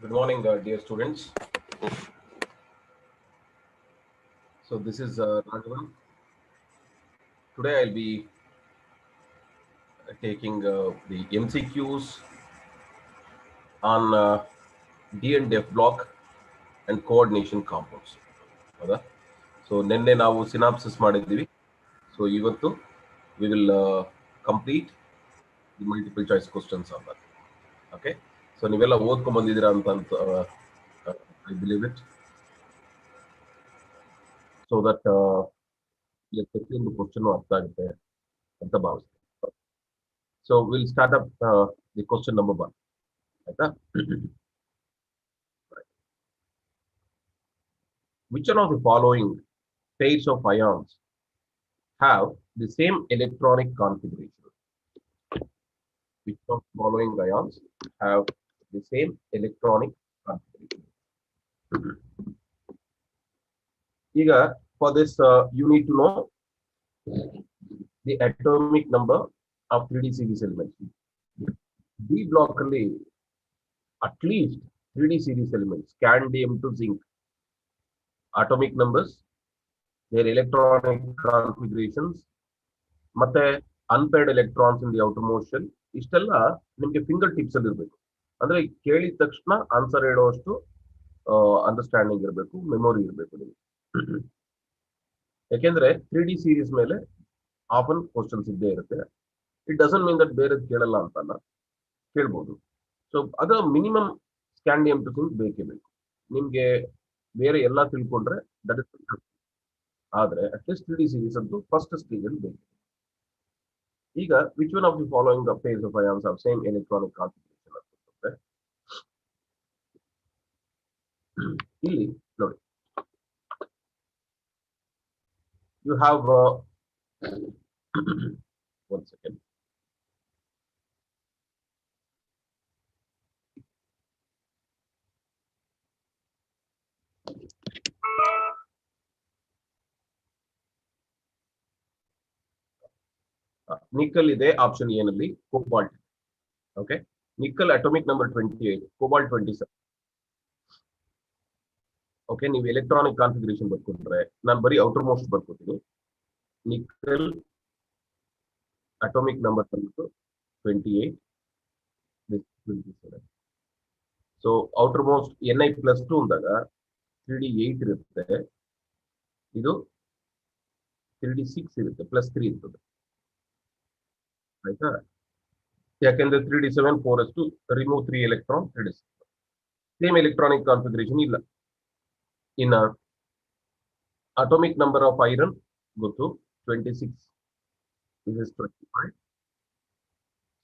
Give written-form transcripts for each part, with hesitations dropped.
Good morning, dear students. So this is Raghavan. Today I'll be taking the MCQs on D and F block and coordination compounds. ಹೌದಾ? So ನಿನ್ನೆ ನಾವು synopsis ಮಾಡಿದ್ದೀವಿ. So ಇವತ್ತು we will complete the multiple choice questions on that. Okay. So ನೀವೆಲ್ಲ ಓದ್ಕೊಂಡ್ ಬಂದಿದ್ದೀರಾ ಅಂತ I believe it. So that ಪ್ರತಿಯೊಂದು question ಅರ್ಥ ಆಗುತ್ತೆ ಅಂತ ಭಾವಿಸ್ತೀನಿ. So we'll start up the question number 1. ಆಯ್ತಾ? Which one of the following pairs of ions have the same electronic configuration? Which of the following ions have the same electronic configuration? Here, for this, you need to know the atomic number of 3D series elements. D block ಅಲ್ಲಿ at least 3D series elements, scandium to zinc, atomic numbers, their electronic configurations, ಮತ್ತೆ unpaired electrons in the outermost shell, ಇಷ್ಟೆಲ್ಲ ನಿಮಗೆ finger tips ಅಲ್ಲಿ ಇರಬೇಕು. ಅಂದ್ರೆ ಕೇಳಿದ ತಕ್ಷಣ answer ಹೇಳುವಷ್ಟು understanding ಇರಬೇಕು, ಮೆಮೊರಿ ಇರಬೇಕು ನಿಮಗೆ. ಯಾಕೆಂದ್ರೆ 3D ಸೀರೀಸ್ ಮೇಲೆ ಆಫನ್ ಕ್ವಶನ್ಸ್ ಇದ್ದೇ ಇರುತ್ತೆ. ಇಟ್ ಡಸಂಟ್ ಮೀನ್ ದಟ್ ಬೇರೆ ಕೇಳಲ್ಲ ಅಂತಲ್ಲ, ಕೇಳ್ಬೋದು. ಸೊ ಅದರ ಮಿನಿಮಮ್ ಸ್ಕ್ಯಾಂಡಿಯಂ ಟು ಜಿಂಕ್ ಬೇಕೇ ಬೇಕು. ನಿಮ್ಗೆ ಬೇರೆ ಎಲ್ಲ ತಿಳ್ಕೊಂಡ್ರೆ ದಟ್ ಇಸ್ ಆದ್ರೆ ಅಟ್ಲೀಸ್ಟ್ 3D ಸೀರೀಸ್ ಅಂತೂ ಫಸ್ಟ್ ಸ್ಟೇಜ್ ಅಲ್ಲಿ ಬೇಕು. ಈಗ which one of the following the pairs of ions of same electronic configuration ಅಂತ ಇಲ್ಲಿ ನೋಡಿ, you have 1 second. Nickel ಇದೆ ಆಪ್ಷನ್ ಎ ನಲ್ಲಿ, cobalt. Okay, nickel atomic number 28, cobalt 27. Okay, ನೀವು ಎಲೆಕ್ಟ್ರಾನಿಕ್ ಕಾನ್ಫಿಗರೇಷನ್ ಬರ್ಕೊಂಡ್ರೆ ನಾನು ಬರೀ ಔಟರ್ ಮೋಸ್ಟ್ ಬರ್ಕೋತೀನಿ. Nickel atomic number 28, 27. So outermost Ni+2 ಅಂದಾಗ 3D8 ಇರುತ್ತೆ, ಇದು 3D6 ಇರುತ್ತೆ, +3 ಇರ್ತದೆ. ಆಯ್ತಾ? ಯಾಕೆಂದ್ರೆ 3D7 4s2 remove 3 electron, 3D6 same electronic configuration ಇಲ್ಲ. ಇನ್ನ ಅಟೋಮಿಕ್ ನಂಬರ್ ಆಫ್ ಐರನ್ ಗೊತ್ತು, 26, this is 25.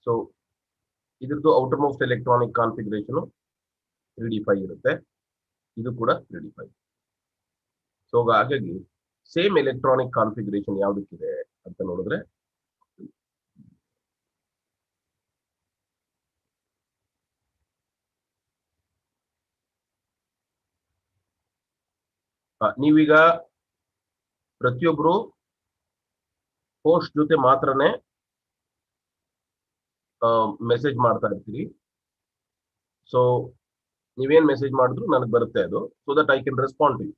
ಸೊ ಇದ್ರದ್ದು outer most electronic configuration 3D5 ಇರುತ್ತೆ, ಇದು ಕೂಡ 3D5. ಸೊ ಹಾಗಾಗಿ ಸೇಮ್ ಎಲೆಕ್ಟ್ರಾನಿಕ್ ಕಾನ್ಫಿಗರೇಷನ್ ಯಾವ್ದಕ್ಕಿದೆ ಅಂತ ನೋಡಿದ್ರೆ ನೀವೀಗ ಪ್ರತಿಯೊಬ್ರು ಪೋಸ್ಟ್ ಜೊತೆ ಮಾತ್ರನೇ ಮೆಸೇಜ್ ಮಾಡ್ತಾ ಇರ್ತೀರಿ. ಸೊ ನೀವೇನ್ ಮೆಸೇಜ್ ಮಾಡಿದ್ರು ನನಗೆ ಬರುತ್ತೆ ಅದು, so that I can respond to you.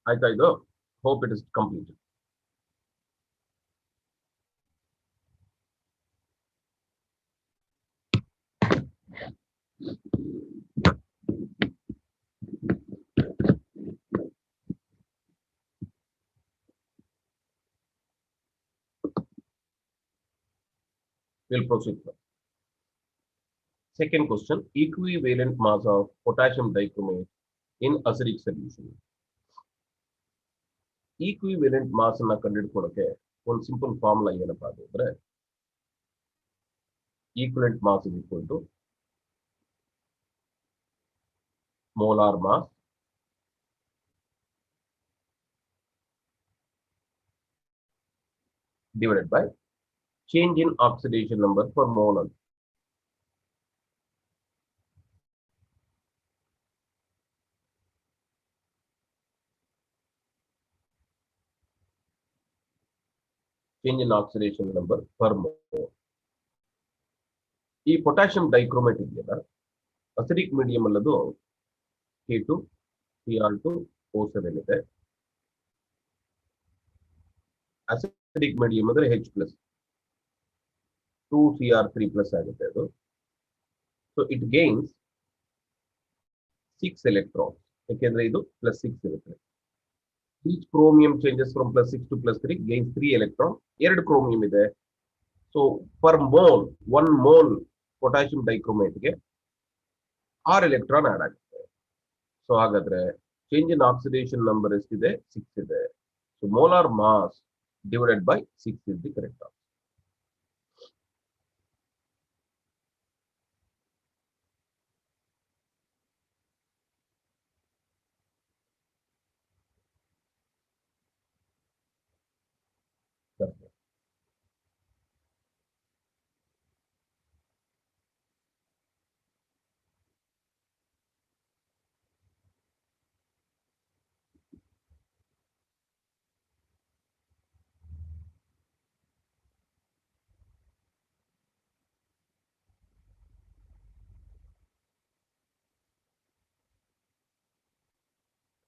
ಆಯ್ತಾ? ಇದು hope it is complete. We'll proceed. Second question, equivalent mass of potassium dichromate in acidic solution. Equivalent mass ಅನ್ನ ಕಂಡುಹಿಡ್ಕೊಳ್ಳೋಕೆ ಒಂದು ಸಿಂಪಲ್ ಫಾರ್ಮುಲಾ ಏನಪ್ಪಾ ಅಂದ್ರೆ equivalent mass is equal to molar mass divided by change in oxidation number per mole. change in oxidation number per mole. ಈ potassium dichromate ಇದೆಯಲ್ಲ acidic medium ಅಲ್ಲದು K2 Cr2 O7 ಇದೆ. acidic medium ಅಂದ್ರೆ H plus 2 Cr3 plus ಆಗುತ್ತೆ ಅದು. So it gains 6 electrons. ಯಾಕೆಂದ್ರೆ ಇದು plus 6 ಇರುತ್ತೆ. Each chromium changes from plus 6 to plus 3 gains 3 electrons. ಎರಡು chromium ಇದೆ. So per mole, 1 mole potassium dichromate ಗೆ 6 electron ಆಡ್ ಆಗುತ್ತೆ. ಸೊ ಹಾಗಾದ್ರೆ change in oxidation number ಎಷ್ಟಿದೆ? 6 ಇದೆ. So molar mass divided by 6 is the correct answer.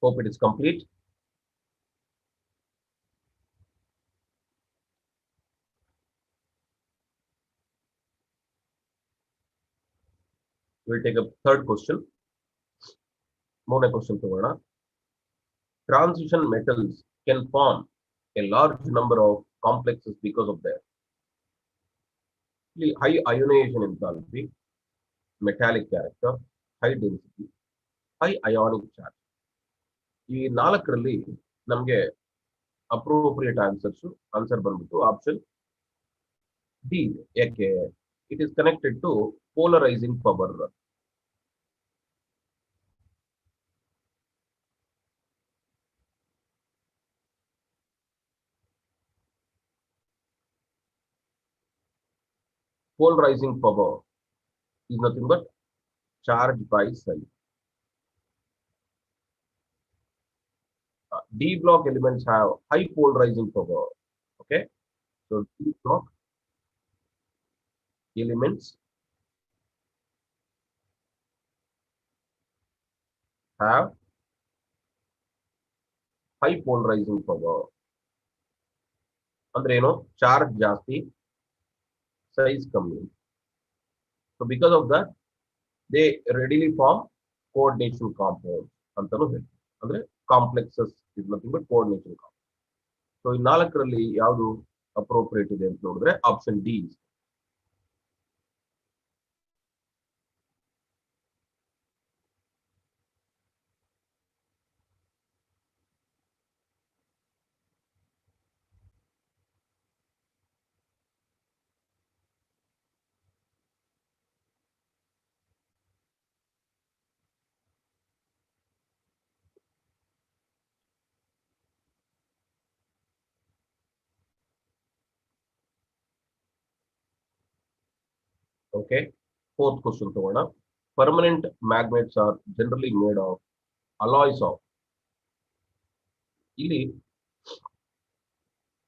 Hope it is complete. We'll take a third question. More question ತಗೋಣ. Transition metals can form a large number of complexes because of their high ionization enthalpy, metallic character, high density, high ionic charge. ಈ ನಾಲ್ಕರಲ್ಲಿ ನಮಗೆ appropriate answer ಬಂದ್ಬಿಟ್ಟು option D. ಯಾಕೆ? It is connected to polarizing power. Polarizing power is nothing but charge by cell. D block elements have high polarizing power. Okay, so D block elements have high polarizing power. ಅಂದ್ರೆ ಏನು? Charge ಜಾಸ್ತಿ, size ಕಮ್ಮಿ. So because of that, they readily form coordination compounds ಅಂತಾನು ಹೇಳ್ತೀವಿ. ಅಂದ್ರೆ complexes is nothing but coordination compound. So ಈ ನಾಲ್ಕರಲ್ಲಿ ಯಾವುದು ಅಪ್ರೋಪ್ರಿಯೇಟ್ ಇದೆ ಅಂತ ನೋಡಿದ್ರೆ option D. Okay, fourth question ತಗೋಣ. Permanent magnets are generally made of alloys of. ಇಲ್ಲಿ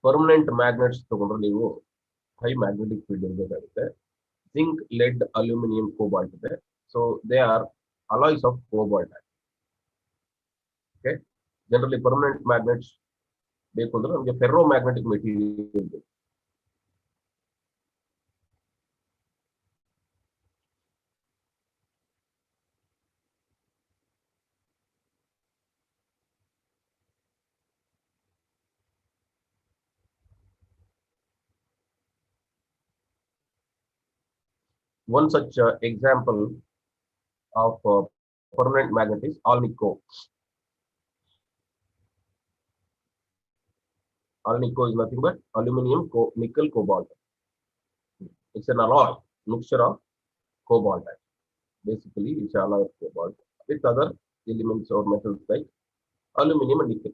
ಪರ್ಮನೆಂಟ್ ಮ್ಯಾಗ್ನೆಟ್ಸ್ ತಗೊಂಡ್ರೆ ನೀವು ಹೈ ಮ್ಯಾಗ್ನೆಟಿಕ್ ಫೀಲ್ಡ್ ಇರಬೇಕಾಗುತ್ತೆ. ಜಿಂಕ್, ಲೆಡ್, ಅಲ್ಯೂಮಿನಿಯಂ, ಕೋಬಾಲ್ಟ್ ಇದೆ. So they are alloys of cobalt. Okay, generally permanent magnets ಬೇಕು ಅಂದ್ರೆ ನಮಗೆ ಫೆರ್ರೋ magnetic material ಬೇಕು. One such example of permanent magnet is alnico. Alnico is nothing but aluminum, nickel, cobalt. It's an alloy, mixture of cobalt. Basically, it's an alloy of cobalt with other elements or metals like aluminum and nickel.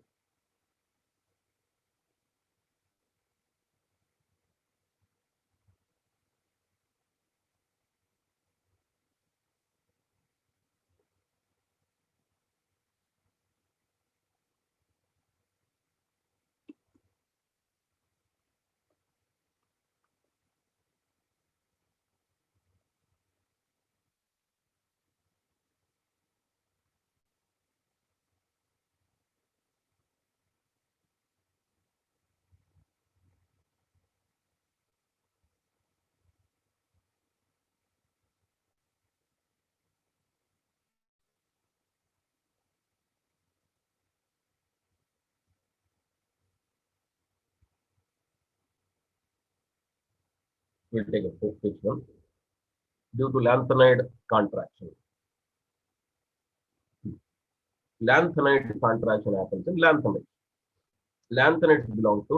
We'll take a fifth one. Due to lanthanide contraction. Lanthanide contraction happens in lanthanide. Lanthanides belong to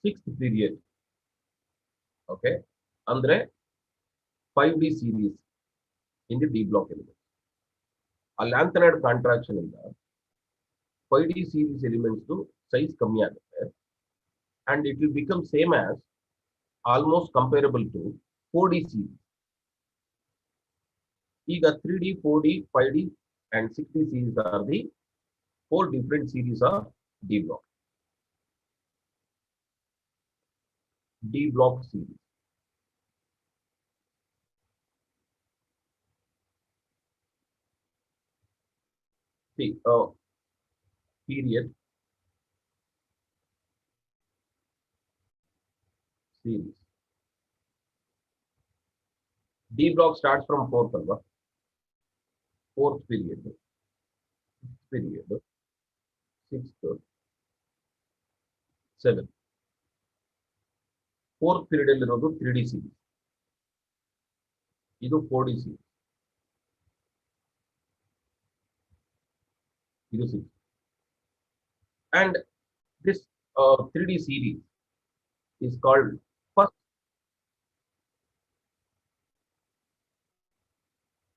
sixth period. Okay. Andre 5D series in the D block element. A lanthanide contraction in the 5D series elements to size ಕಮ್ಮಿ ಆಗುತ್ತೆ and it will become same as almost comparable to 4D series. ಈಗ 3D, 4D, 5D and 6D series are the four different series of D block. D block series. See, period series. D block starts from fourth period, fifth period, sixth, seventh. Fourth period ಇರೋದು 3D series. ಇದು 4D series. ಇದು 6. And this 3D series is called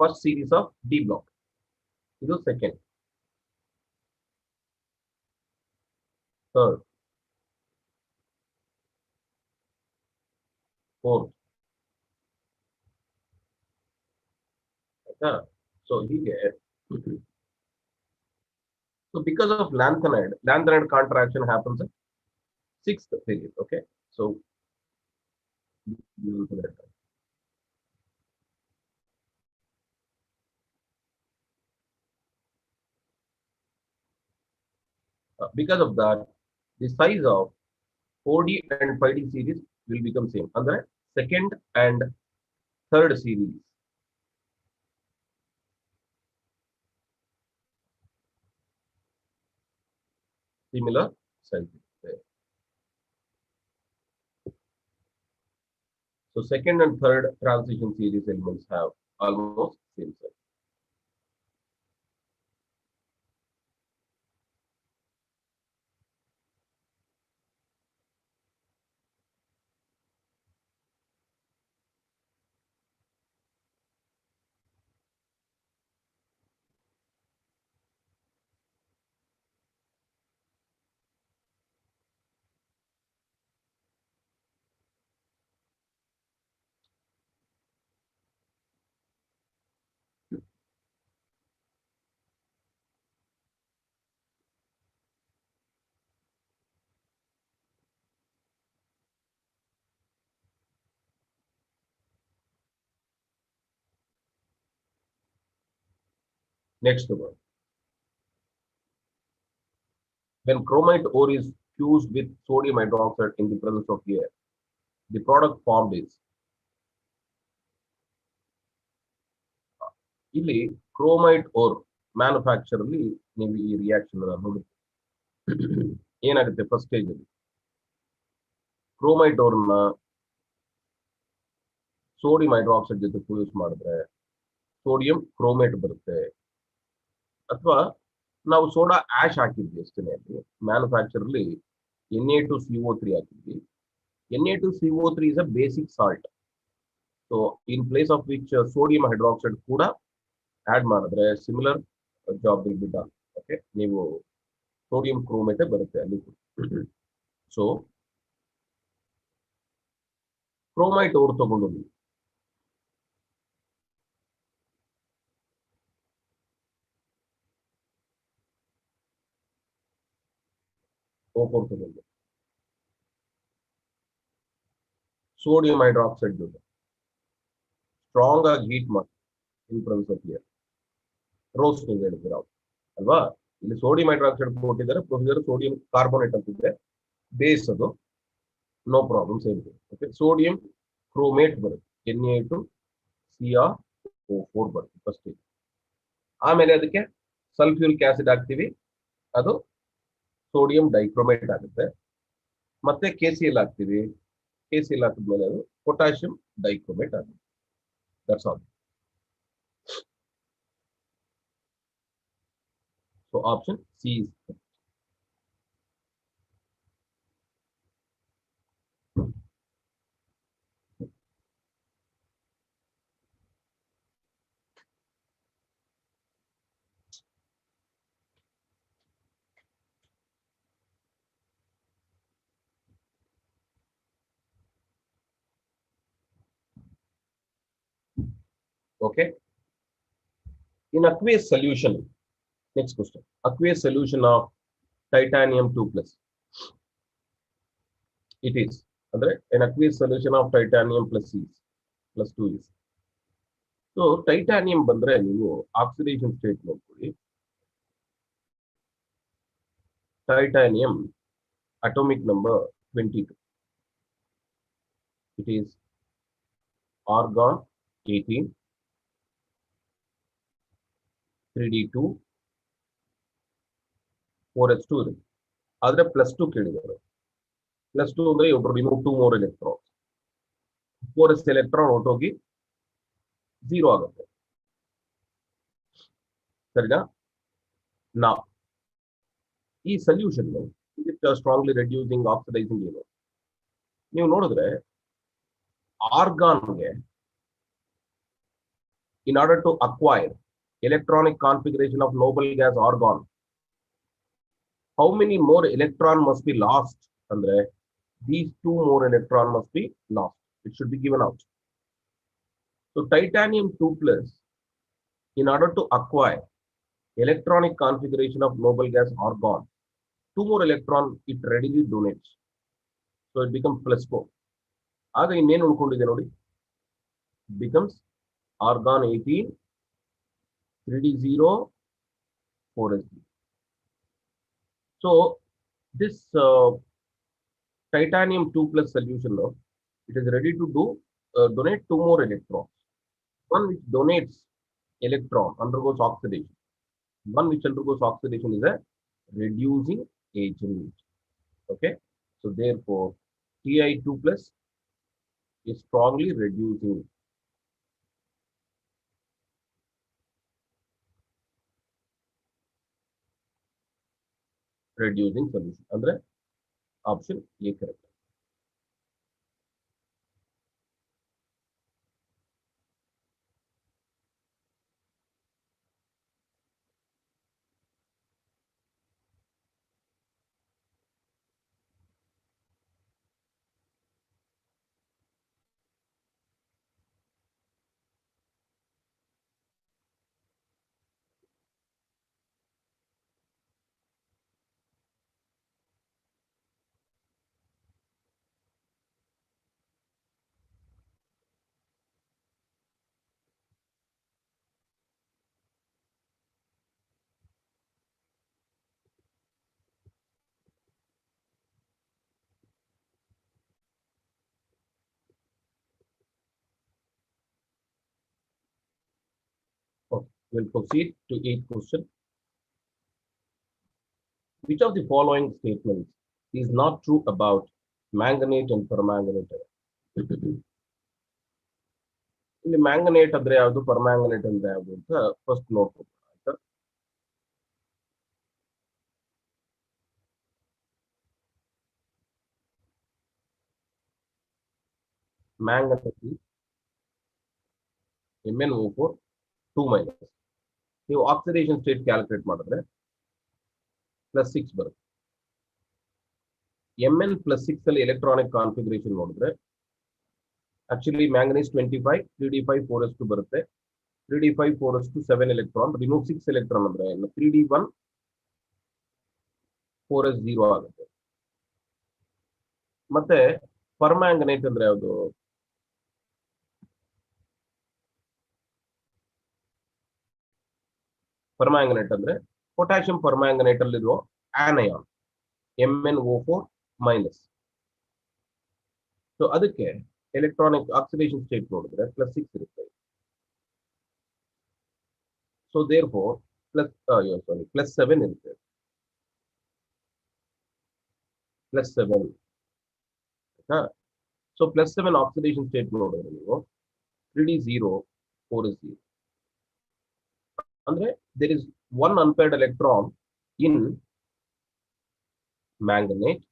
first series of D block. This is second, third, fourth. So here, so because of lanthanide contraction happens at sixth period. Okay, so because of that, the size of 4D and 5D series will become same. Andre second and third series. Similar size. So second and third transition series elements have almost same size. Next one. When chromite ore is fused with sodium hydroxide in the presence of air, the product formed is ಇಲ್ಲಿ chromite ore manufacture ಅಲ್ಲಿ ನೀವು ಈ reaction ಅನ್ನು ನೋಡಿ ಏನಾಗುತ್ತೆ first stage ಅಲ್ಲಿ chromite ore ನ sodium hydroxide ಜೊತೆ ಫ್ಯೂಸ್ ಮಾಡಿದ್ರೆ ಸೋಡಿಯಂ ಕ್ರೋಮೇಟ್ ಬರುತ್ತೆ ಅಥವಾ ನಾವು ಸೋಡಾ ಆಶ್ ಹಾಕಿದ್ವಿ ಅಷ್ಟೇ ಮ್ಯಾನುಫ್ಯಾಕ್ಚರ್ ಅಲ್ಲಿ Na2CO3 ಹಾಕಿದ್ವಿ. Na2CO3 is a basic salt. So in place of which sodium hydroxide ಕೂಡ ಆಡ್ ಮಾಡಿದ್ರೆ similar job will be done. Okay, ನೀವು ಸೋಡಿಯಂ ಕ್ರೋಮೇಟ್ ಬರುತ್ತೆ ಅಲ್ಲಿ. ಸೊ ಕ್ರೋಮೈಟ್ ಔರ್ ತಗೊಂಡು ತಗೊಂಡು ಸೋಡಿಯಂ ಹೈಡ್ರಾಕ್ಸೈಡ್ ಜೊತೆ ಸ್ಟ್ರಾಂಗ್ ಆಗಿ ಹೀಟ್ ಮಾಡಿ in presence of air roast ನೀವು ಹೇಳಿದ್ದೀರ ಅಲ್ವಾ. ಇಲ್ಲಿ ಸೋಡಿಯಂ ಹೈಡ್ರಾಕ್ಸೈಡ್ ಕೊಟ್ಟಿದ್ದಾರೆ, ಪ್ರೊಸೀಜರ್ ಸೋಡಿಯಂ ಕಾರ್ಬೋನೇಟ್ ಅಂತಿದ್ರೆ ಬೇಸ್ ಅದು no problem same. Okay, sodium chromate ಬರುತ್ತೆ Na2CrO4 ಬರುತ್ತೆ ಫಸ್ಟ್. ಆಮೇಲೆ ಅದಕ್ಕೆ ಸಲ್ಫ್ಯೂರಿಕ್ ಆಸಿಡ್ ಹಾಕ್ತೀವಿ, ಅದು ಸೋಡಿಯಂ ಡೈಕ್ರೋಮೇಟ್ ಆಗುತ್ತೆ. ಮತ್ತೆ KCl ಹಾಕ್ತೀವಿ, KCl ಹಾಕಿದ್ಮೇಲೆ ಅದು potassium dichromate ಆಗುತ್ತೆ. That's all. So option C is correct. Okay. In aqueous solution, next question. Aqueous solution of titanium 2 plus. It is ಅಂದ್ರೆ an aqueous solution of titanium plus is plus 2 is. So titanium ಬಂದ್ರೆ ನೀವು oxidation state ನೋಡ್ಕೊಳ್ಳಿ. Titanium atomic number 22. It is argon 18, 3d2, 4s2 ಇದೆ. ಆದ್ರೆ +2 ಕೇಳಿದ್ದಾರೆ. +2 ಅಂದ್ರೆ you remove 2 more electrons. 4s electron ಹೊರಟೋಗಿ 0 ಆಗುತ್ತೆ. ಸರಿನಾ? Now ಈ solution it strongly reducing oxidising ಏನು ನೀವು ನೋಡಿದ್ರೆ ಆರ್ಗಾನ್ಗೆ in order to acquire electronic configuration of noble gas argon, how many more electron must be lost? Andre these 2 more electron must be lost. It should be given out. So titanium 2 plus, in order to acquire electronic configuration of noble gas argon, 2 more electron it readily donates. So it becomes +4. ಆಗ ಇನ್ನೇನು ಉಳ್ಕೊಂಡಿದೆ ನೋಡಿ, becomes argon 18, 3d0, 4sd. So this titanium 2 plus solution now, it is ready to do donate 2 more electrons. One which donates electron undergoes oxidation. One which undergoes oxidation is a reducing agent. Okay, so therefore Ti2 plus is strongly reducing. Reducing solution. Andre option A correct. Okay, we'll proceed to 8th question. Which of the following statements is not true about manganate and permanganate? ಇಲ್ಲಿ ಮ್ಯಾಂಗನೇಟ್ ಅಂದ್ರೆ ಯಾವುದು, permanganate ಅಂದ್ರೆ ಯಾವುದು ಅಂತ first ನೋಡ್ಬೇಕು. ಆಯ್ತಾ? ಮ್ಯಾಂಗನೇಟ್ MnO4 2-. ನೀವು oxidation state calculate ಮಾಡಿದ್ರೆ +6 ಬರುತ್ತೆ. Mn +6 ಅಲ್ಲಿ ಎಲೆಕ್ಟ್ರಾನಿಕ್ ಕಾನ್ಫಿಗರೇಷನ್ ನೋಡಿದ್ರೆ ಆಕ್ಚುಲಿ ಮ್ಯಾಂಗನೀಸ್ 25, 3d5, 4s2 ಬರುತ್ತೆ. 3d5, 4s2 7 electron, remove 6 electron ಅಂದ್ರೆ 3d1, 4s0 ಆಗುತ್ತೆ. ಮತ್ತೆ ಪರ್ಮ್ಯಾಂಗನೇಟ್ ಅಂದ್ರೆ ಯಾವುದು, ಪರ್ಮ್ಯಾಂಗನೇಟ್ ಅಂದ್ರೆ ಪೊಟ್ಯಾಷಿಯಂ ಪರ್ಮ್ಯಾಂಗನೇಟ್ ಅಲ್ಲಿರೋ ಆನಯಾನ್ MnO4-. ಸೊ ಅದಕ್ಕೆ ಎಲೆಕ್ಟ್ರಾನಿಕ್ ಆಕ್ಸಿಡೇಷನ್ ಸ್ಟೇಟ್ ನೋಡಿದ್ರೆ +6 ಇರುತ್ತೆ. ಸೊ therefore +7 ಇರುತ್ತೆ. +7. So +7 oxidation state ನೋಡಿದ್ರೆ ನೀವು 3d0 4s0 ಅಂದ್ರೆ there is one unpaired electron in manganate,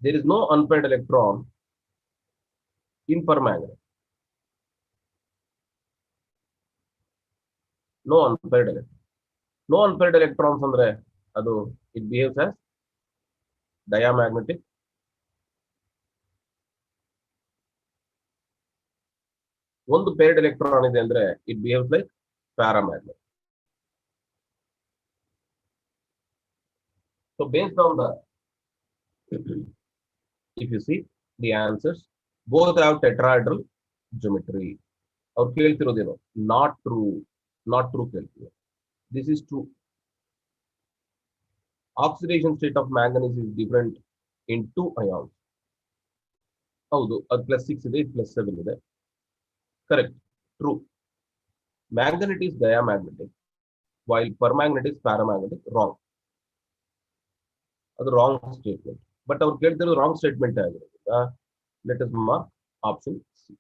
there is no unpaired electron in permanganate. No unpaired electron. No unpaired electrons ಅಂದ್ರೆ ಅದು it behaves as diamagnetic. ಒಂದು paired electron ಇದೆ ಅಂದ್ರೆ it behaves like paramagnet. So based on the, if you see the answers, both have tetrahedral geometry. ಅವ್ರು ಕೇಳ್ತಿರೋದೇನು not true ಕೇಳ್ತೀವಿ. This is true. Oxidation state of manganese is different in 2 ions. ಹೌದು, ಅದು +6 ಇದೆ, +7 ಇದೆ. Correct, true. Manganate is diamagnetic while permanganate is paramagnetic. Wrong. ಅದು wrong statement. But ಅವ್ರು ಕೇಳ್ತಿರೋ wrong statement ಆಗಿರೋದ್ರಿಂದ let us mark option C.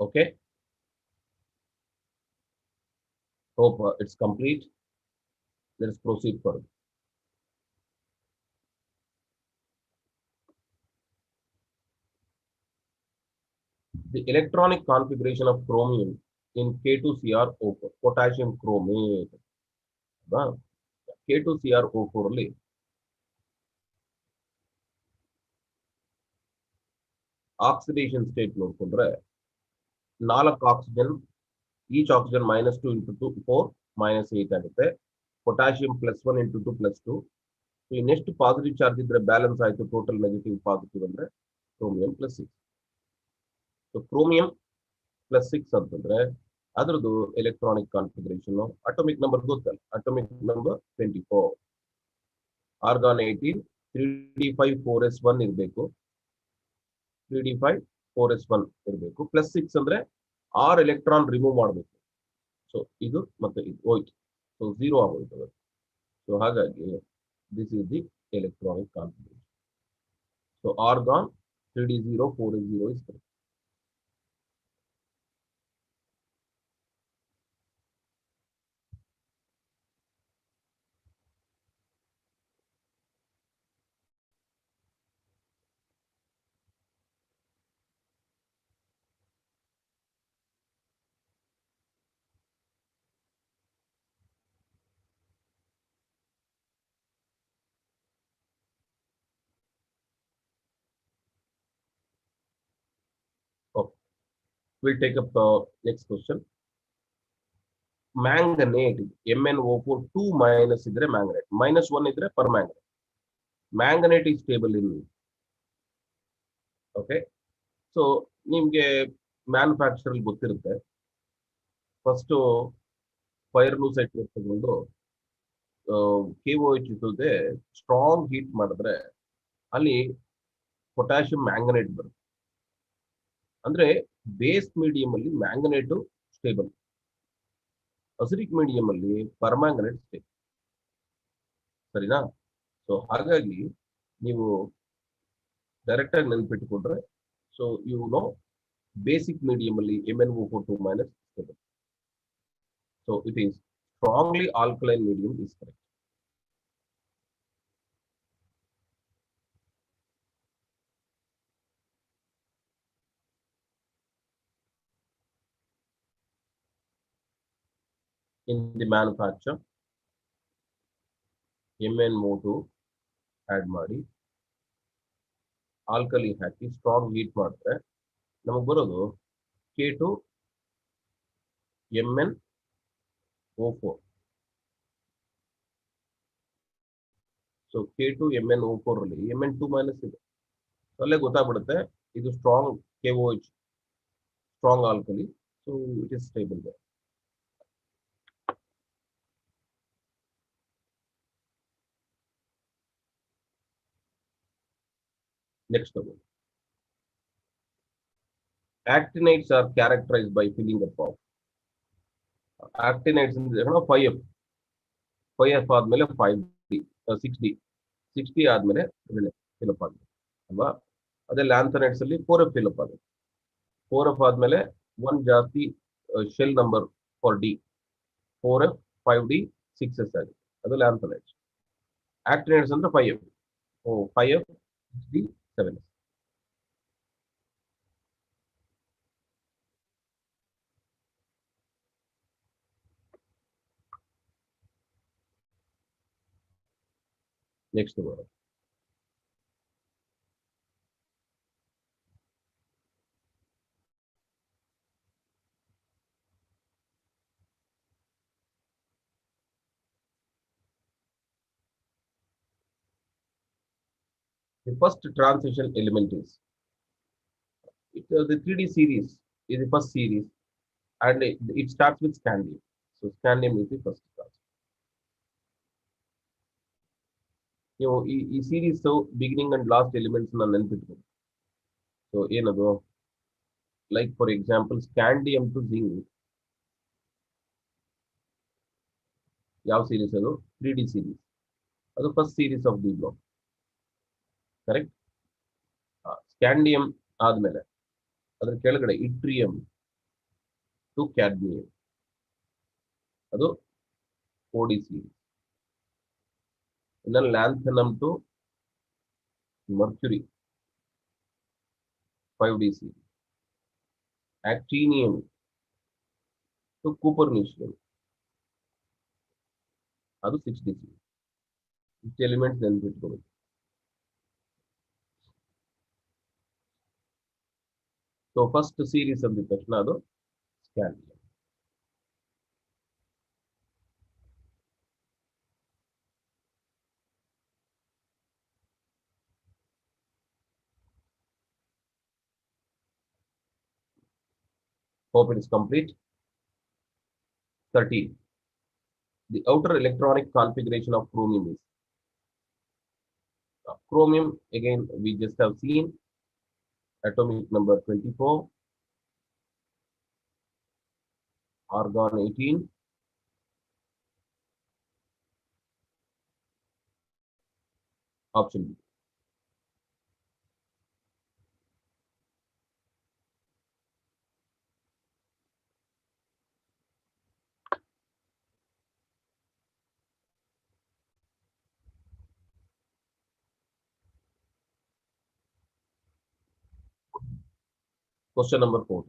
Okay. Hope it's complete. Let us proceed further. The electronic configuration of chromium in K2Cr O4, potassium chromate. K2Cr O4 ಅಲ್ಲಿ oxidation state ನೋಡ್ಕೊಂಡ್ರೆ 4 oxygen, each oxygen -2 × 2 4 -8 ಆಗುತ್ತೆ. Potassium +1 × 2 +2. ಇನ್ನೆಷ್ಟು positive charge ಇದ್ರೆ balance ಆಯ್ತು, total negative positive ಅಂದ್ರೆ chromium +6. So chromium +6 ಅಂತಂದ್ರೆ ಅದ್ರದ್ದು electronic configuration, atomic number ಗೊತ್ತಲ್ಲ, atomic number 24. Argon 18 3d5 4s1 ಇರಬೇಕು, 3d5 4s1 ಇರಬೇಕು. +6 ಅಂದ್ರೆ 6 ಎಲೆಕ್ಟ್ರಾನ್ ರಿಮೂವ್ ಮಾಡಬೇಕು. ಸೊ ಇದು ಮತ್ತೆ ಇದು ಹೋಯ್ತು, ಸೊ 0 ಆಗೋಯ್ತು. ಸೊ ಹಾಗಾಗಿ this is the electronic configuration. So argon 3d0 4s0 is correct. Okay. We'll take up next question. Manganate MnO4 2- ಇದ್ರೆ ಮ್ಯಾಂಗನೇಟ್, -1 ಇದ್ರೆ permanganate. Manganate is stable in. Okay, so ನಿಮ್ಗೆ ಮ್ಯಾನುಫ್ಯಾಕ್ಚರ್ ಗೊತ್ತಿರುತ್ತೆ. ಫಸ್ಟ್ ಫೈರ್ ಲೂಸೈಟ್ ತಗೊಂಡು KOH ಜೊತೆ strong heat ಮಾಡಿದ್ರೆ ಅಲ್ಲಿ potassium ಮ್ಯಾಂಗನೇಟ್ ಬರುತ್ತೆ. ಅಂದ್ರೆ ಬೇಸ್ ಮೀಡಿಯಂ ಅಲ್ಲಿ ಮ್ಯಾಂಗನೇಟ್ ಸ್ಟೇಬಲ್, ಅಸಿಡಿಕ್ ಮೀಡಿಯಂ ಅಲ್ಲಿ ಪರ್ಮ್ಯಾಂಗನೇಟ್ ಸ್ಟೇಬಲ್. ಸರಿನಾ? ಸೊ ಹಾಗಾಗಿ ನೀವು ಡೈರೆಕ್ಟ್ ಆಗಿ ನೆನಪಿಟ್ಟುಕೊಂಡ್ರೆ, so you know basic medium ಅಲ್ಲಿ MnO4 2- stable. So it is strongly alkaline medium is correct. In the manufacture, MnO2 add ಮಾಡಿ ಆಲ್ಕಲಿ ಹಾಕಿ ಸ್ಟ್ರಾಂಗ್ ಹೀಟ್ ಮಾಡಿದ್ರೆ ನಮಗೆ ಬರೋದು K2 MnO4. So K2 MnO4 ಅಲ್ಲಿ Mn2 ಮೈನಸ್ ಇದೆ. ಅಲ್ಲೇ ಗೊತ್ತಾಗ್ಬಿಡುತ್ತೆ ಇದು strong KOH, strong alkali. So it is stable there. Next one. Actinides are characterized by filling up of. Actinides ಅಂದ್ರೆ 5F. 5F ಆದ್ಮೇಲೆ 5D, 6D. 6D ಆದ್ಮೇಲೆ fill up ಆಗುತ್ತೆ ಅಲ್ವಾ? ಅದೇ ಲ್ಯಾಂಥನೈಡ್ಸ್ ಅಲ್ಲಿ 4F ಫಿಲಪ್ ಆಗುತ್ತೆ. 4F ಆದ್ಮೇಲೆ 1 ಜಾಸ್ತಿ shell number for D. 4F, 5D, 6S ಆಗಿದೆ. ಅದು ಲ್ಯಾಂಥನೈಡ್ಸ್. ಆಕ್ಟಿನೈಡ್ಸ್ ಅಂದ್ರೆ 5F. 5F, 6D, 7S. Next word. The first transition element is the 3D series is the first series, and it starts with scandium. So scandium is the first transition. ಈ series beginning and last elements ನಾನು ನೆನಪಿಟ್ಕೊಂಡು. So ಏನದು, like for example scandium to zinc, ಯಾವ series ಅದು? 3D series. ಅದು first series of D block, correct. Scandium ಆದ್ಮೇಲೆ ಅದ್ರ ಕೆಳಗಡೆ ಇಟ್ರಿಯಂ ಟು ಕ್ಯಾಡ್ಮಿಯಂ, ಅದು 4D ಸೀರೀಸ್. ಇನ್ನು lanthanum to mercury, 5D series. Actinium to copernicium, ಅದು 6D ಸೀರೀಸ್. ಇಷ್ಟು ಎಲಿಮೆಂಟ್ಸ್ ನೆನ್ಪಿಟ್ಕೋಬೇಕು. ಸೊ ಫಸ್ಟ್ ಸೀರೀಸ್ ಅಂದಿದ ತಕ್ಷಣ ಅದು scandium. Hope it is complete. 13. The outer electronic configuration of chromium is. Chromium, again, we just have seen atomic number 24, argon 18, option B. Question number 4.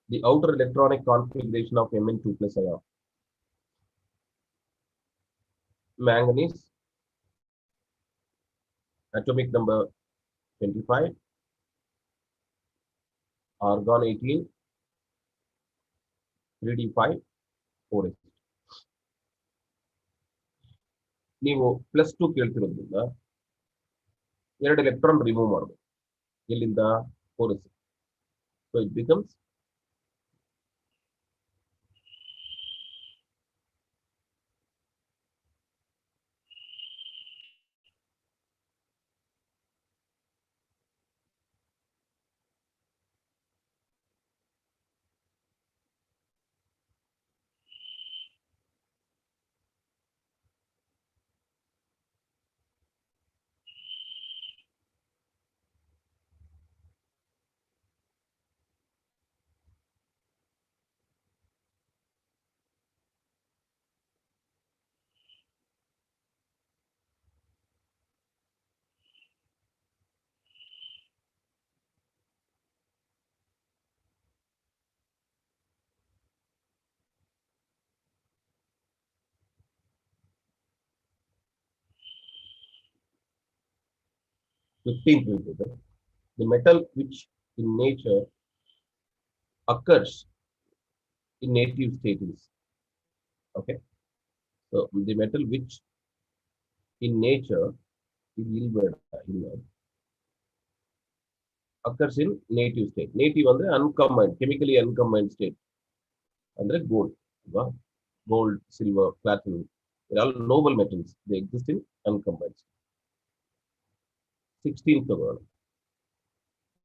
The outer electronic configuration of Mn2 plus ion. Manganese, atomic number 25, argon 18, 3d5, 4s. ನೀವು +2 ಕೇಳ್ತಿರೋದ್ರಿಂದ 2 electron remove ಮಾಡಬೇಕು. ಎಲ್ಲಿಂದ? 4s. So it becomes 15th will be the metal which in nature occurs in native state is okay. So the metal which in nature is occurs in native state. Native ಅಂದ್ರೆ uncombined, chemically uncombined state. Andre gold, gold, silver, platinum. They are all noble metals. They exist in uncombined state. 16th one.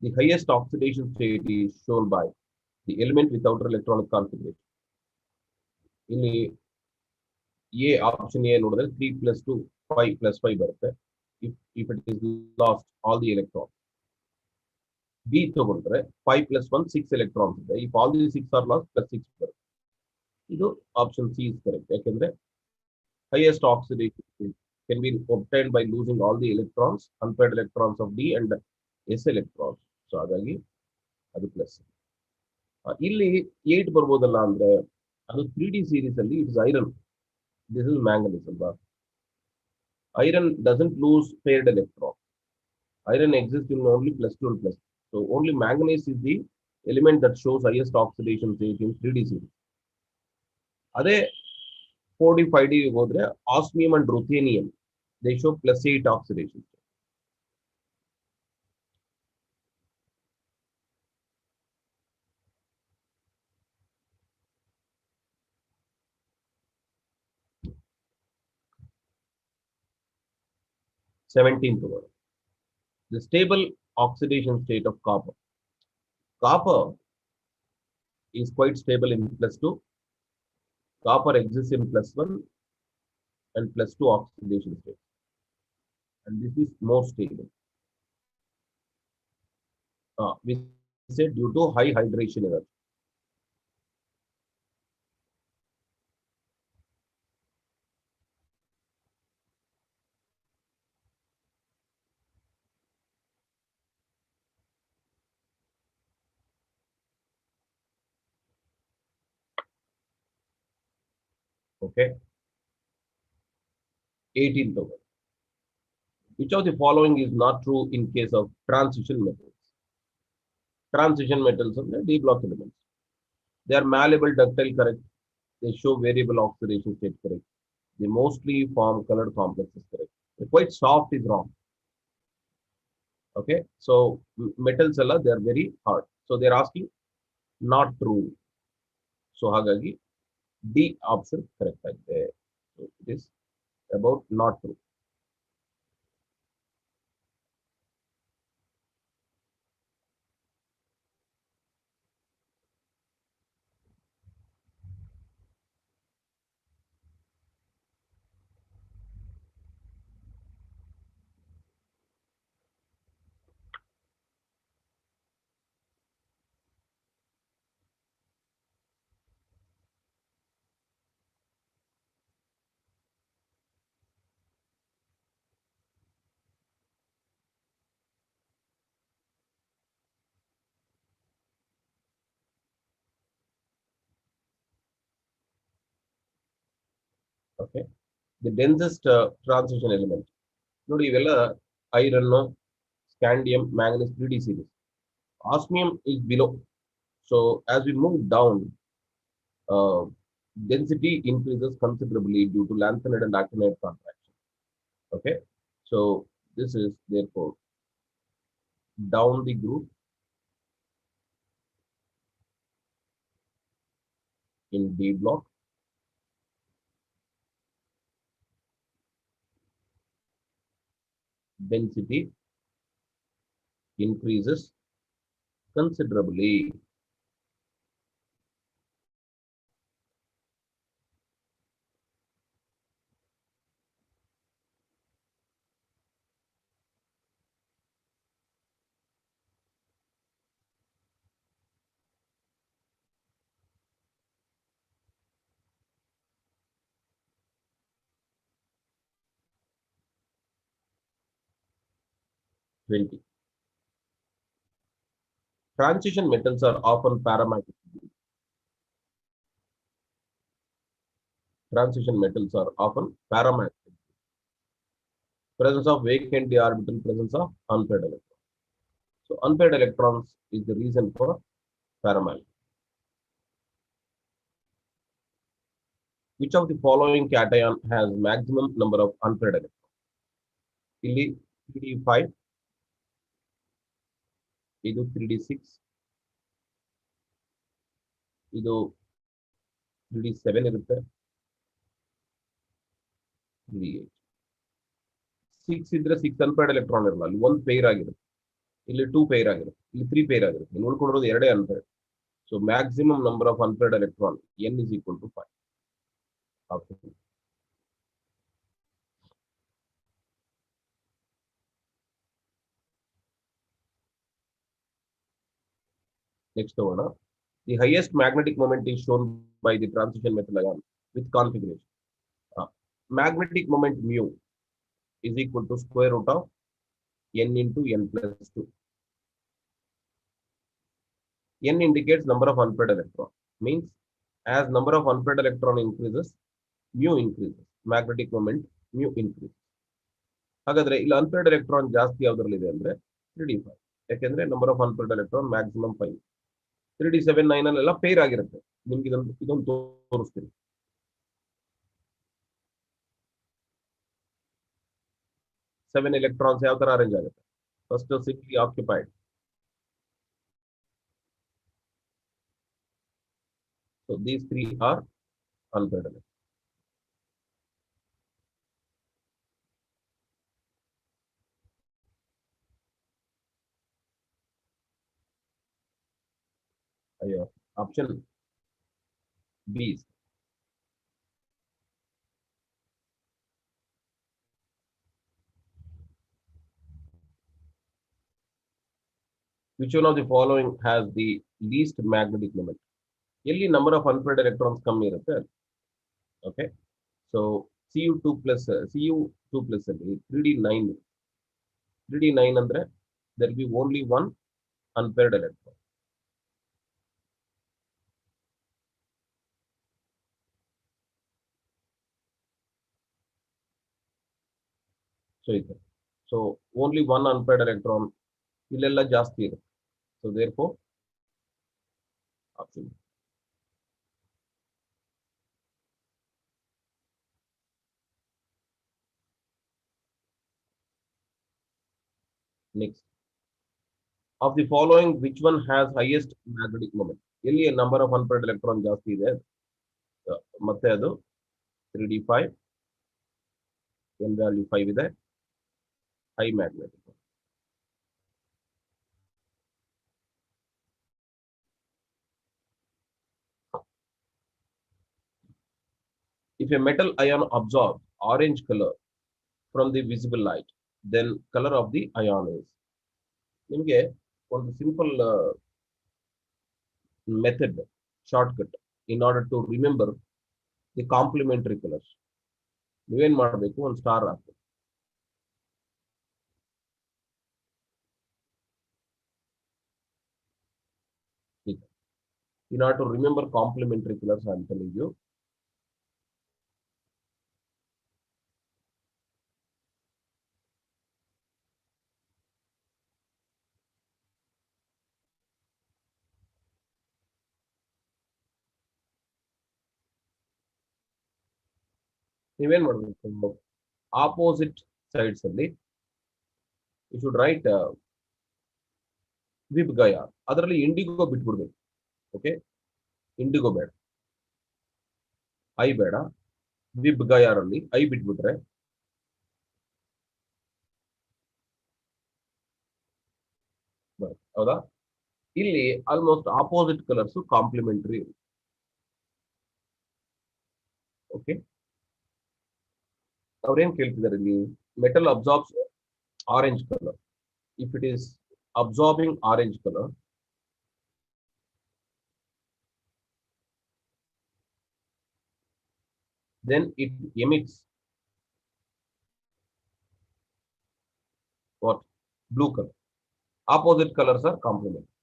The highest oxidation state is shown by the element with outer electronic configuration. ಇಲ್ಲಿ A option A ನೋಡಿದ್ರೆ 3 plus 2 5 plus 5 ಬರುತ್ತೆ. If it is lost all the electrons. B ತಗೊಂಡ್ರೆ 5 plus 1 6 electrons ಇದೆ. If all the 6 are lost plus 6 ಬರುತ್ತೆ. ಇದು option C is correct. ಯಾಕೆಂದ್ರೆ highest oxidation state can be obtained by losing all the electrons, unpaired electrons of D and S electrons. So ಹಾಗಾಗಿ ಅದು plus. ಇಲ್ಲಿ 8 ಬರ್ಬೋದಲ್ಲ ಅಂದ್ರೆ ಅದು 3D series ಅಲ್ಲಿ it's iron. This is manganese. Iron doesn't lose paired electron. Iron exists in only plus 2 and plus. So only manganese is the element that shows highest oxidation state in 3D series. Ade 4D 5D ಹೋದ್ರೆ osmium and ruthenium, they show plus 8 oxidation state. Seventeenth one. The stable oxidation state of copper. Copper is quite stable in plus 2. Copper exists in plus 1 and plus 2 oxidation state. And this is more stable. We said due to high hydration energy. Okay. 18th one. Which of the following is not true in case of transition metals? Transition metals are the D block elements. They are malleable, ductile, correct. They show variable oxidation state, correct. They mostly form colored complexes, correct. They're quite soft is wrong. Okay, so metals they are very hard. So they're asking not true. So hagagi D option correct. So it is about not true. Okay, the densest transition element. ನೋಡಿ ಇವೆಲ್ಲ iron, scandium, manganese 3D series. Osmium is below. So as we move down, uh, density increases considerably due to lanthanide and actinide contraction. Okay, so this is therefore down the group in D block. Density increases considerably. Transition metals are often paramagnetic. Transition metals are often paramagnetic. Presence of vacant d orbital, presence of unpaired electrons. So unpaired electrons is the reason for paramagnetism. Which of the following cation has maximum number of unpaired electrons? ಇಲ್ಲಿ 3d5, ಇದು 3d6, ಇದು 3d7 ಇರುತ್ತೆ, 3d8. 6 ಇದ್ರೆ 6 unpaired electron ಇರಲ್ಲ, ಅಲ್ಲಿ ಒಂದು peer ಆಗಿರುತ್ತೆ, ಇಲ್ಲಿ 2 ಪೇರ್ ಆಗಿರುತ್ತೆ, ಇಲ್ಲಿ 3 ಪೇರ್ ಆಗಿರುತ್ತೆ, ಇಲ್ಲಿ ಉಳ್ಕೊಂಡಿರೋದು ಎರಡೇ unpaired. So maximum number of unpaired electron n is equal to 5. Option. Next one, the highest magnetic moment is shown by the transition metal ion with configuration. Magnetic moment mu is equal to square root of n into n plus 2. N indicates number of unpaired electron. Means as number of unpaired electron increases, mu increases. Magnetic moment mu increases. ಹಾಗಾದ್ರೆ ಇಲ್ಲಿ unpaired electron ಜಾಸ್ತಿ ಯಾವ್ದ್ರಲ್ಲಿ ಇದೆ ಅಂದ್ರೆ 3d5. ಯಾಕೆಂದ್ರೆ number of unpaired electron maximum 5. 3d7 9 ಅಲ್ಲೆಲ್ಲ peer ಆಗಿರುತ್ತೆ. ನಿಮ್ಗೆ ಇದೊಂದು ತೋರಿಸ್ತೀನಿ. 7 electrons ಯಾವ ತರ ಅರೇಂಜ್ ಆಗುತ್ತೆ? First simply occupied. So these three are unpaired electrons. Option B. Which one of the following has the least magnetic moment? ಎಲ್ಲಿ ನಂಬರ್ ಆಫ್ ಅನ್ಪೇರ್ಡ್ ಎಲೆಕ್ಟ್ರಾನ್ಸ್ ಕಮ್ಮಿ ಇರುತ್ತೆ. ಓಕೆ, ಸೊ Cu2 plus ಅಲ್ಲಿ 3d9. 3d9 ಅಂದ್ರೆ there will be only one unpaired electron. So only one unpaired electron ಇಲ್ಲೆಲ್ಲ ಜಾಸ್ತಿ ಇರುತ್ತೆ. So therefore option. Next, of the following which one has highest magnetic moment? ಎಲ್ಲಿ number of unpaired electron ಜಾಸ್ತಿ ಇದೆ? ಮತ್ತೆ ಅದು 3d5, n value 5 ಇದೆ, high magnetic. If a metal ion absorbs orange color from the visible light, then color of the ion is. ನಿಮಗೆ ಒಂದು simple method shortcut in order to remember the complementary colours. ನೀವೇನ್ ಮಾಡಬೇಕು, ಒಂದು star ಹಾಕಬೇಕು. In order to remember complementary colors, I am telling you. ನೀವೇನ್ ಮಾಡಬೇಕು, opposite sides ಅಲ್ಲಿ you should write ವಿಬ್ ಗಯ. ಅದರಲ್ಲಿ ಇಂಡಿಗೋ ಬಿಟ್ಬಿಡ್ಬೇಕು. ಓಕೆ, ಇಂಡಿಗೋ ಬೇಡ, ಐ ಬೇಡ. ವಿಬ್ ಗಯಾರಲ್ಲಿ ಐ ಬಿಟ್ಬಿಟ್ರೆ ಹೌದಾ? ಇಲ್ಲಿ almost opposite colours complementary. Okay, ಅವ್ರೇನ್ ಕೇಳ್ತಿದ್ದಾರೆ ಇಲ್ಲಿ, metal absorbs orange colour. If it is absorbing orange color, then it emits what? Blue color. Opposite colors are complementary.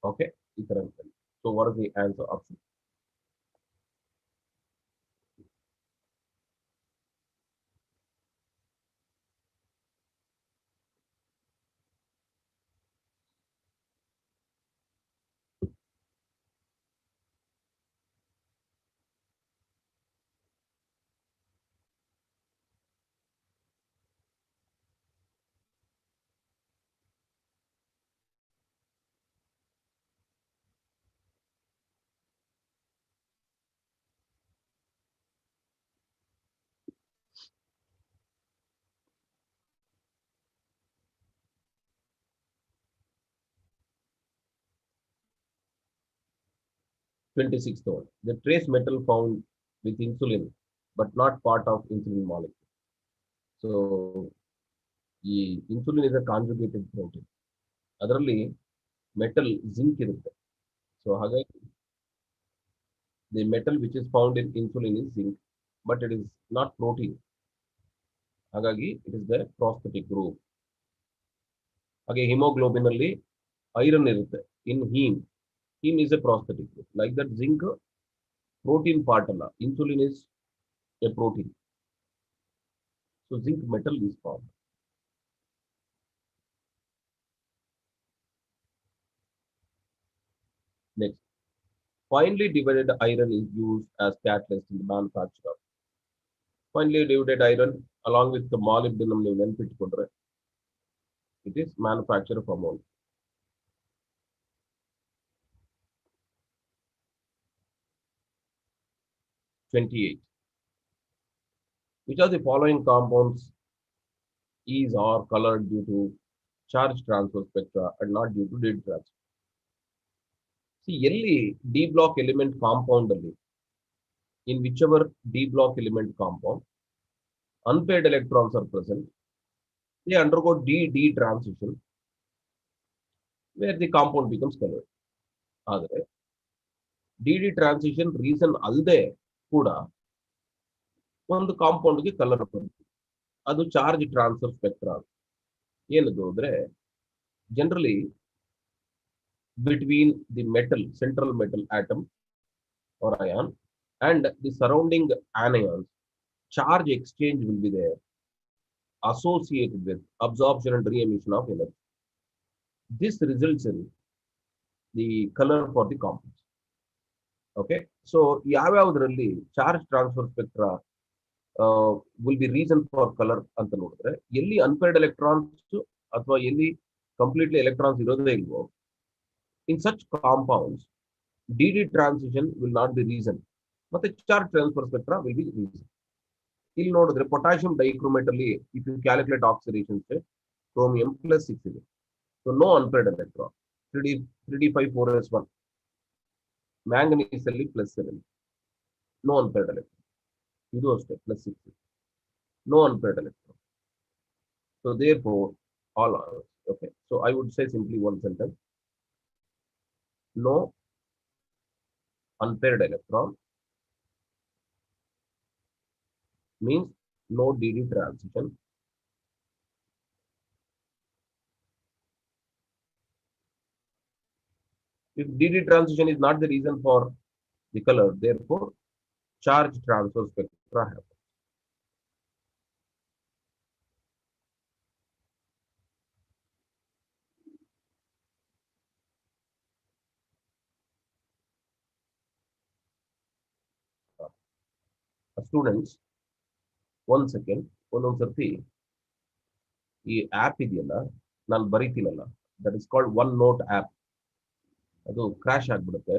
Okay, so what is the answer option? 26th one. The trace metal found with insulin, but not part of insulin molecule. So ಈ insulin is a conjugated protein. ಅದರಲ್ಲಿ metal zinc ಇರುತ್ತೆ. So ಹಾಗಾಗಿ the metal which is found in insulin is zinc, but it is not protein. ಹಾಗಾಗಿ it is the prosthetic group. ಹಾಗೆ haemoglobin ಅಲ್ಲಿ iron ಇರುತ್ತೆ in haem. Haem is a prosthetic group. Like that zinc protein part ಅಲ್ಲ, insulin is a protein. So zinc metal is form. Next, finely divided iron is used as catalyst in the manufacture of finely divided iron along with the molybdenum ನೀವು ನೆನಪಿಟ್ಟುಕೊಂಡ್ರೆ it is manufactured of ammonia. 28. Which of the following compounds is or colored due to charge transfer spectra and not due to dead transfer? See, ಎಲ್ಲಿ D block element compound ಅಲ್ಲಿ, in whichever D block element compound, unpaired electrons are present, they undergo D transition where the compound becomes colored. ಆದರೆ D transition reason ಅಲ್ಲದೆ ಕೂಡ ಒಂದು ಕಾಂಪೌಂಡ್ಗೆ colour ಬರುತ್ತೆ. ಅದು charge transfer spectra. ಏನದು ಅಂದ್ರೆ generally between the metal, central metal atom or ion and the surrounding anions, charge exchange will be there associated with absorption and re-emission of energy. This results in the color for the compounds. Okay, so ಯಾವ್ಯಾವುದರಲ್ಲಿ charge transfer spectra will be reason for colour ಅಂತ ನೋಡಿದ್ರೆ, ಎಲ್ಲಿ unpaired electrons ಅಥವಾ ಎಲ್ಲಿ completely electrons ಇರೋದೇ ಇಲ್ವೋ, in such compounds d transition will not be reason, ಮತ್ತೆ charge transfer spectra will be reason. ಇಲ್ಲಿ ನೋಡಿದ್ರೆ ಪೊಟ್ಯಾಷಿಯಂ ಡೈಕ್ರೋಮೇಟ್ ಅಲ್ಲಿ if you calculate oxidation chromium +6 ಇದೆ. So no unpaired electron. 3d5 4s1. Manganese ಅಲ್ಲಿ +7, no unpaired electron. ಇದು ಅಷ್ಟೇ +6, no unpaired electron. So therefore all are okay. So I would say simply one sentence: no unpaired electron means no DD transition. If DD transition is not the reason for the color, therefore charge transfer spectra happens. Students, one second, ಒಂದೊಂದು ಸರ್ತಿ ಈ app ಇದೆಯಲ್ಲ, ನಾನು ಬರೀತೀನಲ್ಲ, that is called OneNote app. ಅದು crash ಆಗ್ಬಿಡುತ್ತೆ.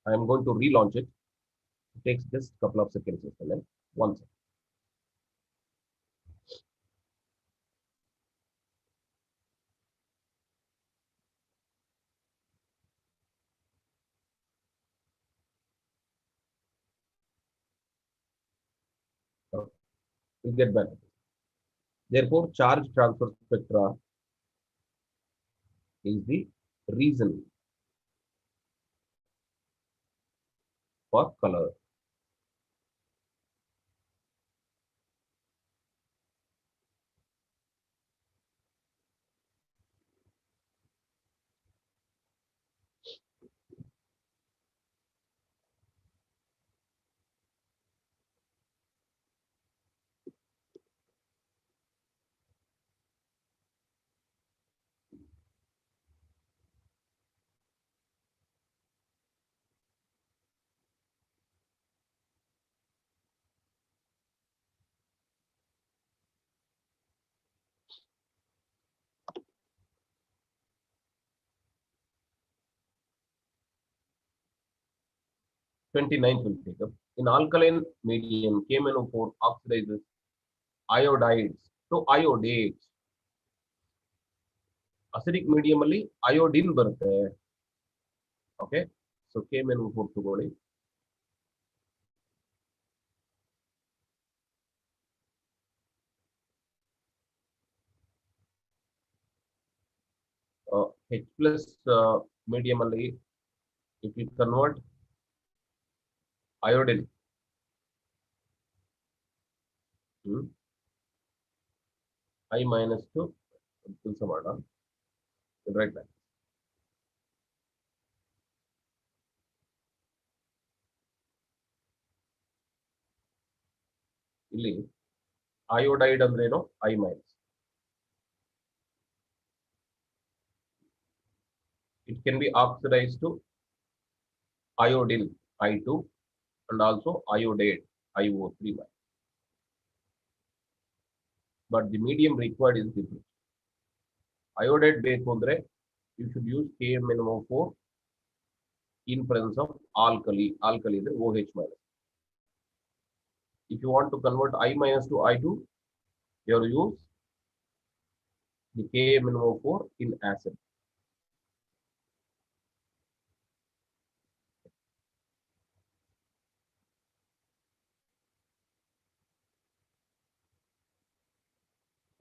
I am going to relaunch it. It takes just couple of seconds. One second. We'll get back. Therefore, charge transfer spectra is the reason for color. 29th will take up. In alkaline medium, KMnO4 oxidizes iodides to iodates. Acidic medium ಅಲ್ಲಿ iodine ಬರುತ್ತೆ. Okay, so KMnO4 ತಗೊಳ್ಳಿ. H plus medium ಅಲ್ಲಿ if you convert iodine I minus to ಕೆಲಸ ಮಾಡೋಣ. Right back. ಇಲ್ಲಿ iodide ಅಂದ್ರೆ ಏನು I minus. It can be oxidized to iodine I2 and also iodate IO3 minus. But the medium required is different. Iodide ಬೇಕು ಅಂದ್ರೆ you should use KMnO4 in presence of alkali. Alkali is OH minus. If you want to convert I minus to I2, you have to use the KMnO4 in acid.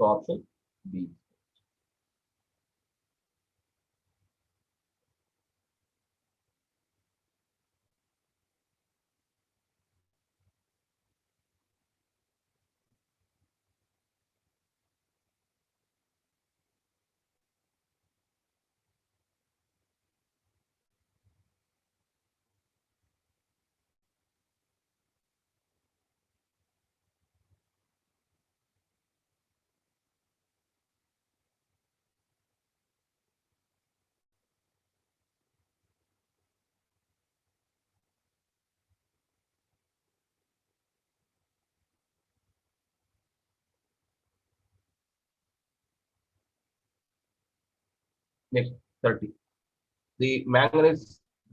So option B. Next 30. The manganese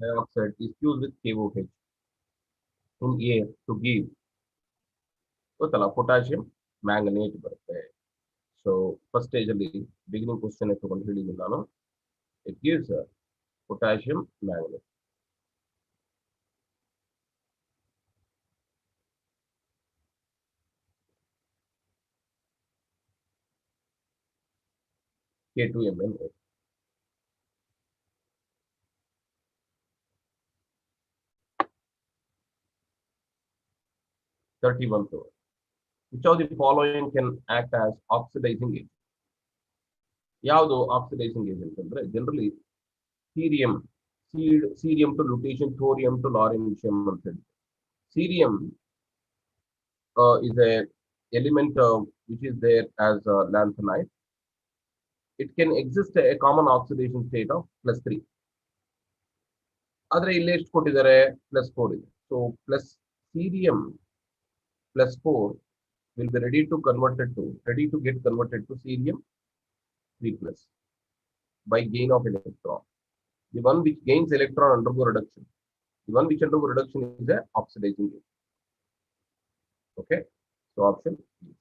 dioxide is fused with KOH in air to give potassium manganate ಬರುತ್ತೆ. So first stage ಅಲ್ಲಿ beginning question ತಗೊಂಡು ಹೇಳಿದ್ದೀನಿ ನಾನು. It gives potassium manganate. K2MnO. 31. Which of the following can act as oxidizing agent? ಯಾವುದು oxidising agent ಅಂದ್ರೆ generally cerium to lutetium, thorium to lawrencium ಅಂತ ಹೇಳಿ. Cerium is a element which is there as lanthanide. It can exist a common oxidation state of +3. ಆದ್ರೆ ಇಲ್ಲಿ ಎಷ್ಟು ಕೊಟ್ಟಿದ್ದಾರೆ +4 ಇದೆ. So plus cerium +4 will be ready to get converted to cerium 3+ by gain of electron. The one which gains electron undergo reduction. The one which undergo reduction is a oxidizing agent. Okay, so option B.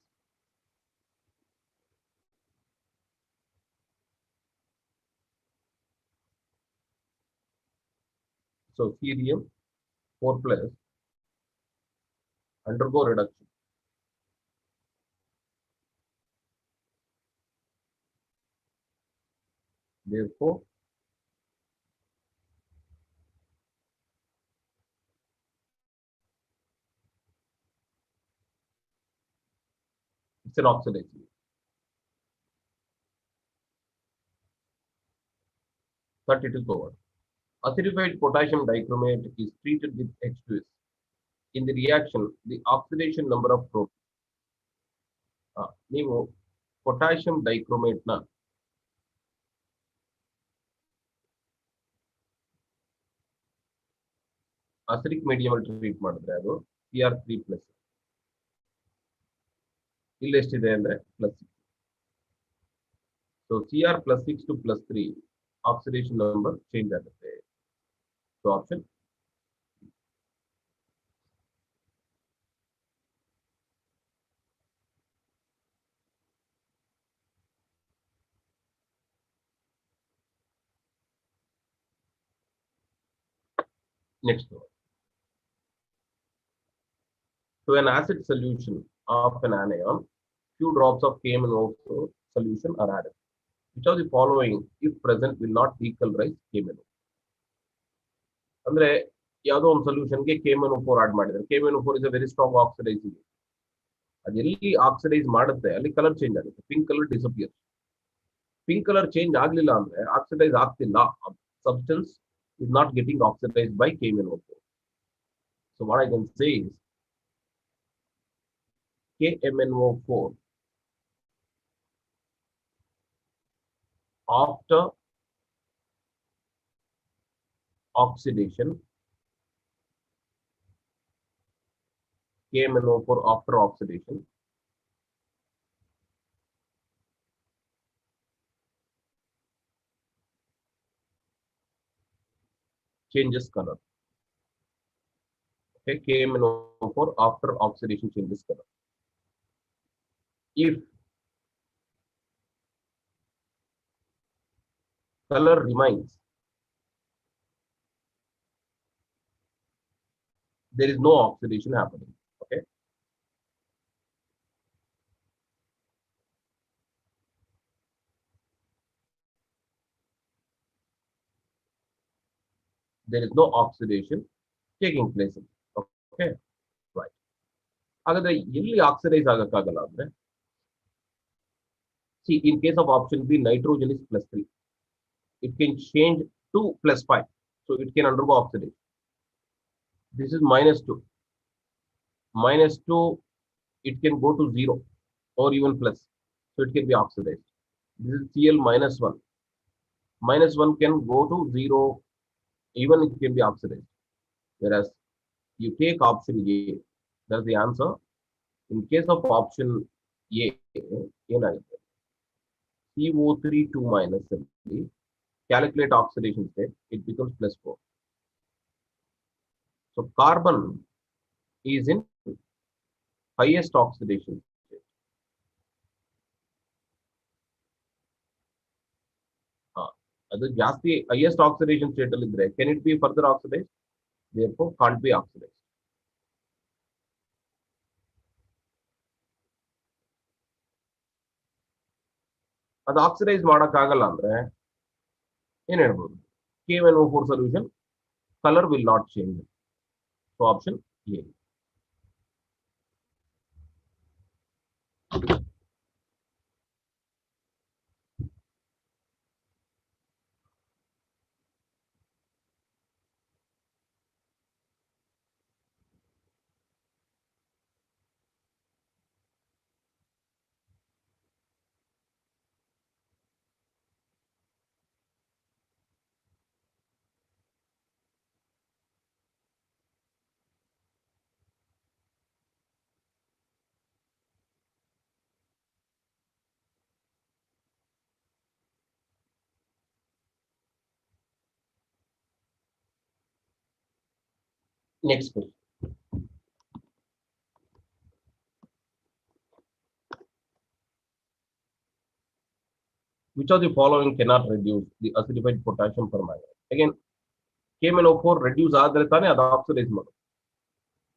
So cerium 4+ undergo reduction. Therefore, it's an oxidizing. 32 over. Acidified potassium dichromate is treated with H2S. In the reaction, the oxidation number of proteins. ನೀವು potassium dichromate na acidic medium ಅಲ್ಲಿ treat ಮಾಡಿದ್ರೆ ಅದು Cr3+. ಇಲ್ಲಿ ಎಷ್ಟಿದೆ ಅಂದ್ರೆ +6. So Cr+6 to +3 oxidation number change ಆಗುತ್ತೆ. So option Next one. To an acid solution of an anion, few drops of KMnO4 solution are added. Which of the following, if present, will not decolorize KMnO? ಅಂದ್ರೆ ಯಾವುದೋ ಒಂದು ಸೊಲ್ಯೂಷನ್ಗೆ KMnO4 add ಮಾಡಿದ್ರೆ KMnO4 is a very strong oxidising. ಅದೆಲ್ಲಿ oxidise ಮಾಡುತ್ತೆ ಅಲ್ಲಿ colour change ಆಗುತ್ತೆ, pink colour disappear. Pink colour change ಆಗಲಿಲ್ಲ ಅಂದ್ರೆ ಆಕ್ಸಿಡೈಸ್ ಆಗ್ತಿಲ್ಲ, substance is not getting oxidized by KMnO4. So what I can say is KMnO4 after oxidation, KMnO4 after oxidation changes color. Okay, KMnO4 after oxidation changes color. If color remains, there is no oxidation happening. Okay. There is no oxidation taking place. Okay. Right. ಹಾಗಾದ್ರೆ ಎಲ್ಲಿ oxidise ಆಗಕ್ಕಾಗಲ್ಲ ಅಂದ್ರೆ, see, in case of option B, nitrogen is +3. It can change to +5. So it can undergo oxidation. This is -2. -2, it can go to 0 or even plus. So it can be oxidized. This is Cl -1. -1 can go to 0, even it can be oxidized. Whereas you take option A, that's the answer. In case of option A, CO3 2-, calculate oxidation state, it becomes +4. So carbon is in highest oxidation state. ಅದು ಜಾಸ್ತಿ highest oxidation state ಅಲ್ಲಿ ಇದ್ರೆ, can it be further oxidized? Therefore can't be oxidized. ಅದು oxidise ಮಾಡಕ್ಕಾಗಲ್ಲ ಅಂದ್ರೆ ಏನ್ ಹೇಳ್ಬೋದು, KMnO4 solution color will not change. So option A. Next question. Which of the following cannot reduce the acidified potassium permanganate? Again, KMnO4 reduce ಆದರೆ ತಾನೇ ಅದು oxidise ಮಾಡೋದು.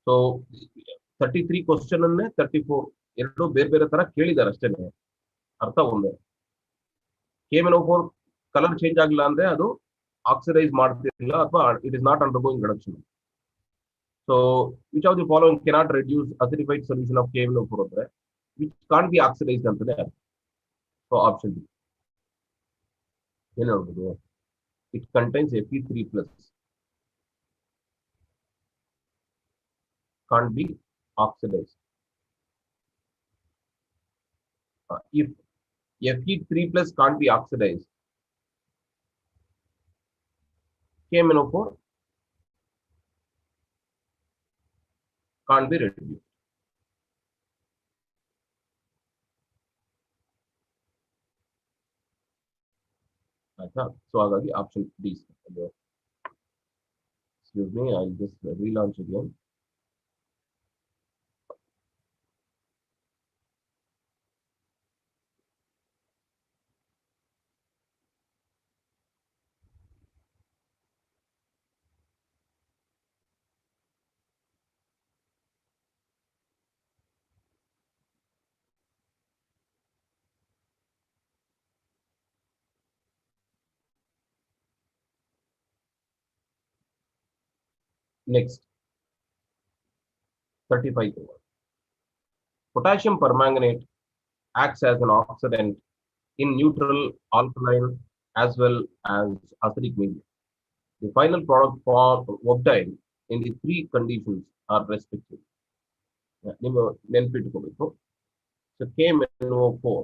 So 33 question ಅನ್ನೇ 34 ಎರಡು ಬೇರೆ ಬೇರೆ ತರ ಕೇಳಿದ್ದಾರೆ ಅಷ್ಟೇನೆ, ಅರ್ಥ ಒಂದೇ. KMnO4 ಕಲರ್ ಚೇಂಜ್ ಆಗಿಲ್ಲ ಅಂದ್ರೆ ಅದು ಆಕ್ಸಿಡೈಸ್ ಮಾಡ್ತಿರಲಿಲ್ಲ ಅಥವಾ it is not undergoing reduction. So which of the following cannot reduce acidified solution of KMnO4 ಅಂದ್ರೆ ವಿಚ್ ಕಾಂಟ್ ಬಿ ಆಕ್ಸಿಡೈಸ್ಡ್ ಅಂತಾನೆ. ಸೊ ಆಪ್ಷನ್ ಬಿ ಏನು ಹೇಳ್ಬೋದು, it contains Fe3+, can't be oxidized. If Fe3+ can't be oxidized, KMnO4 can't be reduced. So ಹಾಗಾಗಿ option D. Excuse me, I'll just relaunch again. Next, 35. Potassium permanganate acts as an oxidant in neutral, alkaline, as well as acidic media. The final product obtained in the three conditions are respective. ನೀವು ನೆನ್ಪಿಟ್ಕೋಬೇಕು. So KMNO4.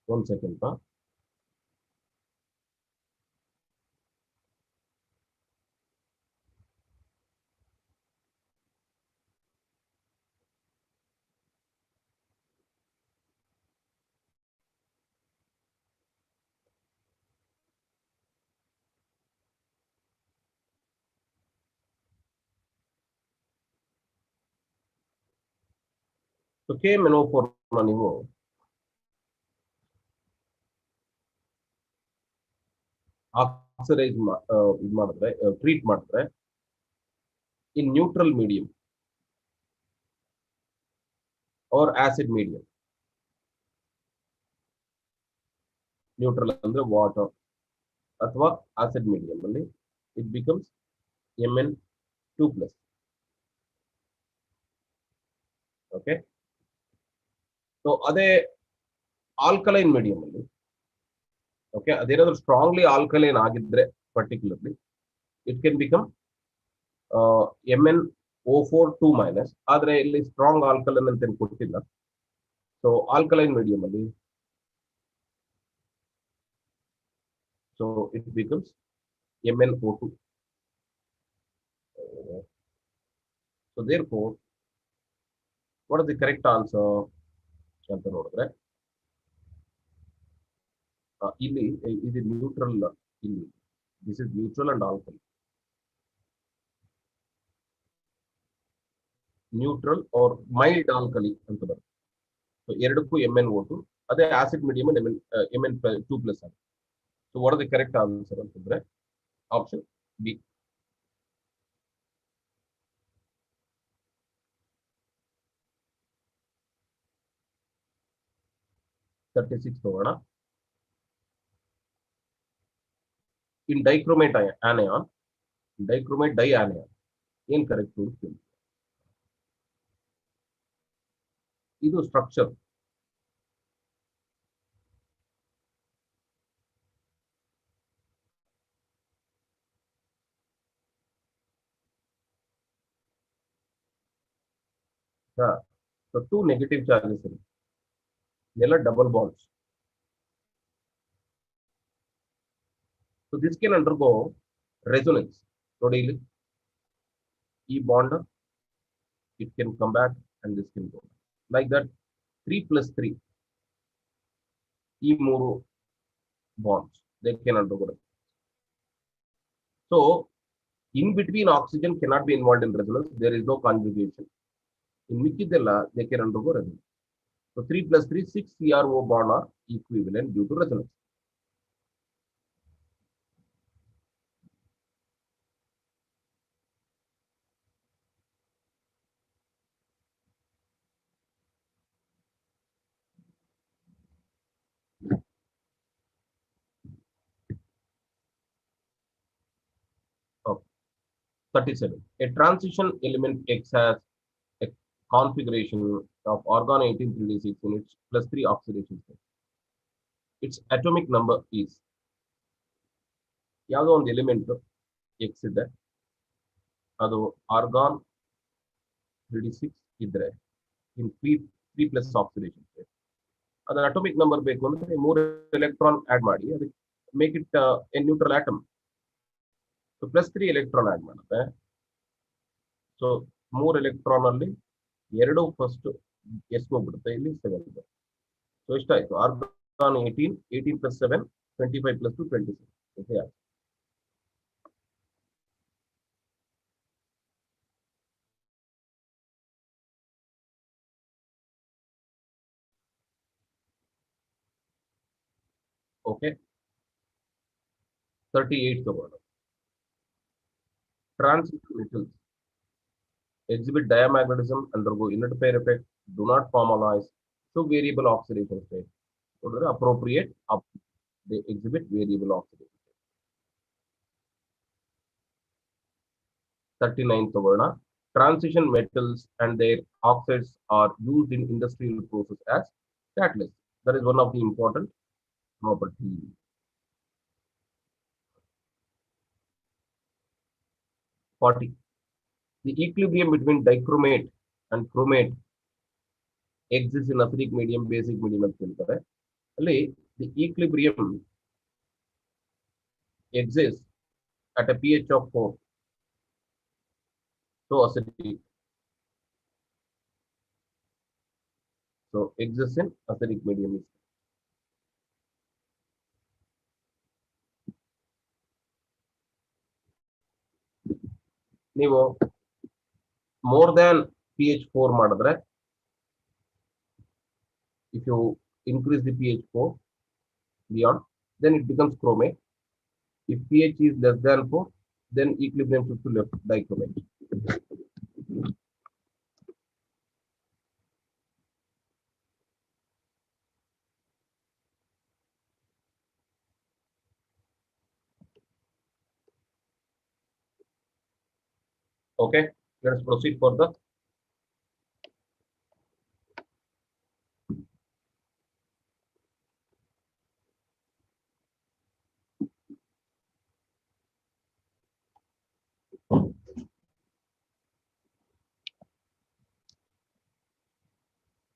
One second, pa. So KMNO4 ನೀವು oxidise ಇದು ಮಾಡಿದ್ರೆ treat ಮಾಡಿದ್ರೆ in neutral medium or acid medium. Neutral ಅಂದ್ರೆ water ಅಥವಾ acid medium ಅಲ್ಲಿ it becomes Mn2 plus. Okay. So ಅದೇ alkaline medium ಅಲ್ಲಿ ಓಕೆ ಅದೇನಾದ್ರೂ ಸ್ಟ್ರಾಂಗ್ಲಿ ಆಲ್ಕಲೈನ್ ಆಗಿದ್ರೆ particularly it can become MnO4 minus. ಆದ್ರೆ ಇಲ್ಲಿ ಸ್ಟ್ರಾಂಗ್ ಆಲ್ಕಲೈನ್ ಅಂತ ಕೊಟ್ಟಿಲ್ಲ. ಸೊ ಆಲ್ಕಲೈನ್ ಮೀಡಿಯಂ ಅಲ್ಲಿ so it becomes MnO2. So therefore, what is the correct answer ಅಂತ ನೋಡಿದ್ರೆ ಇಲ್ಲಿ ಇದು ನ್ಯೂಟ್ರಲ್. ಇಲ್ಲಿ this is neutral and alkali. Neutral or mild alkali ಅಂತ ಬರುತ್ತೆ. ಸೊ ಎರಡಕ್ಕೂ MnO2. ಅದೇ ಆಸಿಡ್ ಮೀಡಿಯಂ Mn2 ಪ್ಲಸ್ ಆಗಿದೆ. So what is the correct answer ಅಂತಂದ್ರೆ ಆಪ್ಷನ್ ಬಿ. ತಗೋಣ. In dichromate anion, dichromate di anion ಏನ್ ಕರೆಕ್ಟ್? ಇದು structure. So two negative charges in double bonds. So this can undergo resonance. ನೋಡಿ ಇಲ್ಲಿ ಈ bond it can come back and this can go like that. 3 plus 3 ಈ ಮೂರು bonds they can undergo resonance. So in between oxygen cannot be involved in resonance. There is no conjugation. In ಮಿಕ್ಕಿದೆಲ್ಲ they can undergo resonance. So 3 plus 3, 6 CRO bond are equivalent due to resonance. Okay. 37. A transition element X has a configuration of argon 1836 in its plus 3 oxidation state. Its atomic number is ಯಾವುದೋ ಒಂದು element X ಇದೆ, ಅದು argon 36 ಇದ್ರೆ in 3 plus oxidation state. ಅದರ atomic number ಬೇಕು ಅಂದ್ರೆ 3 electron add ಮಾಡಿ ಅದಕ್ಕೆ make it a neutral atom. So plus 3 electron add ಮಾಡುತ್ತೆ. ಸೊ 3 ಎಲೆಕ್ಟ್ರಾನ್ ಅಲ್ಲಿ 2 ಫಸ್ಟ್ ಎಷ್ಟು ಹೋಗ್ಬಿಡುತ್ತೆ, ಇಲ್ಲಿ 7. ಸೊ ಎಷ್ಟಾಯ್ತು? Argon 18 plus 7 25 plus 2 27. ಓಕೆ 38 ತಗೋಣ. Transition metals exhibit diamagnetism, undergo inert pair effect, do not form alloys, show variable oxidation state. So they are appropriate, they exhibit variable oxidation. 39th Varna. Transition metals and their oxides are used in industrial process as catalyst. That is one of the important property. 40. The equilibrium between dichromate and chromate exists in acidic medium, basic medium ಅಂತ ಹೇಳ್ತಾರೆ. ಅಲ್ಲಿ the equilibrium exists at a pH of 4. So acidic. So exists in acidic medium. ನೀವು more than pH 4 ಮಾಡಿದ್ರೆ, if you increase the pH 4 beyond, then it becomes chromate. If pH is less than 4, then equilibrium shifts to left dichromate. Okay, let's proceed further.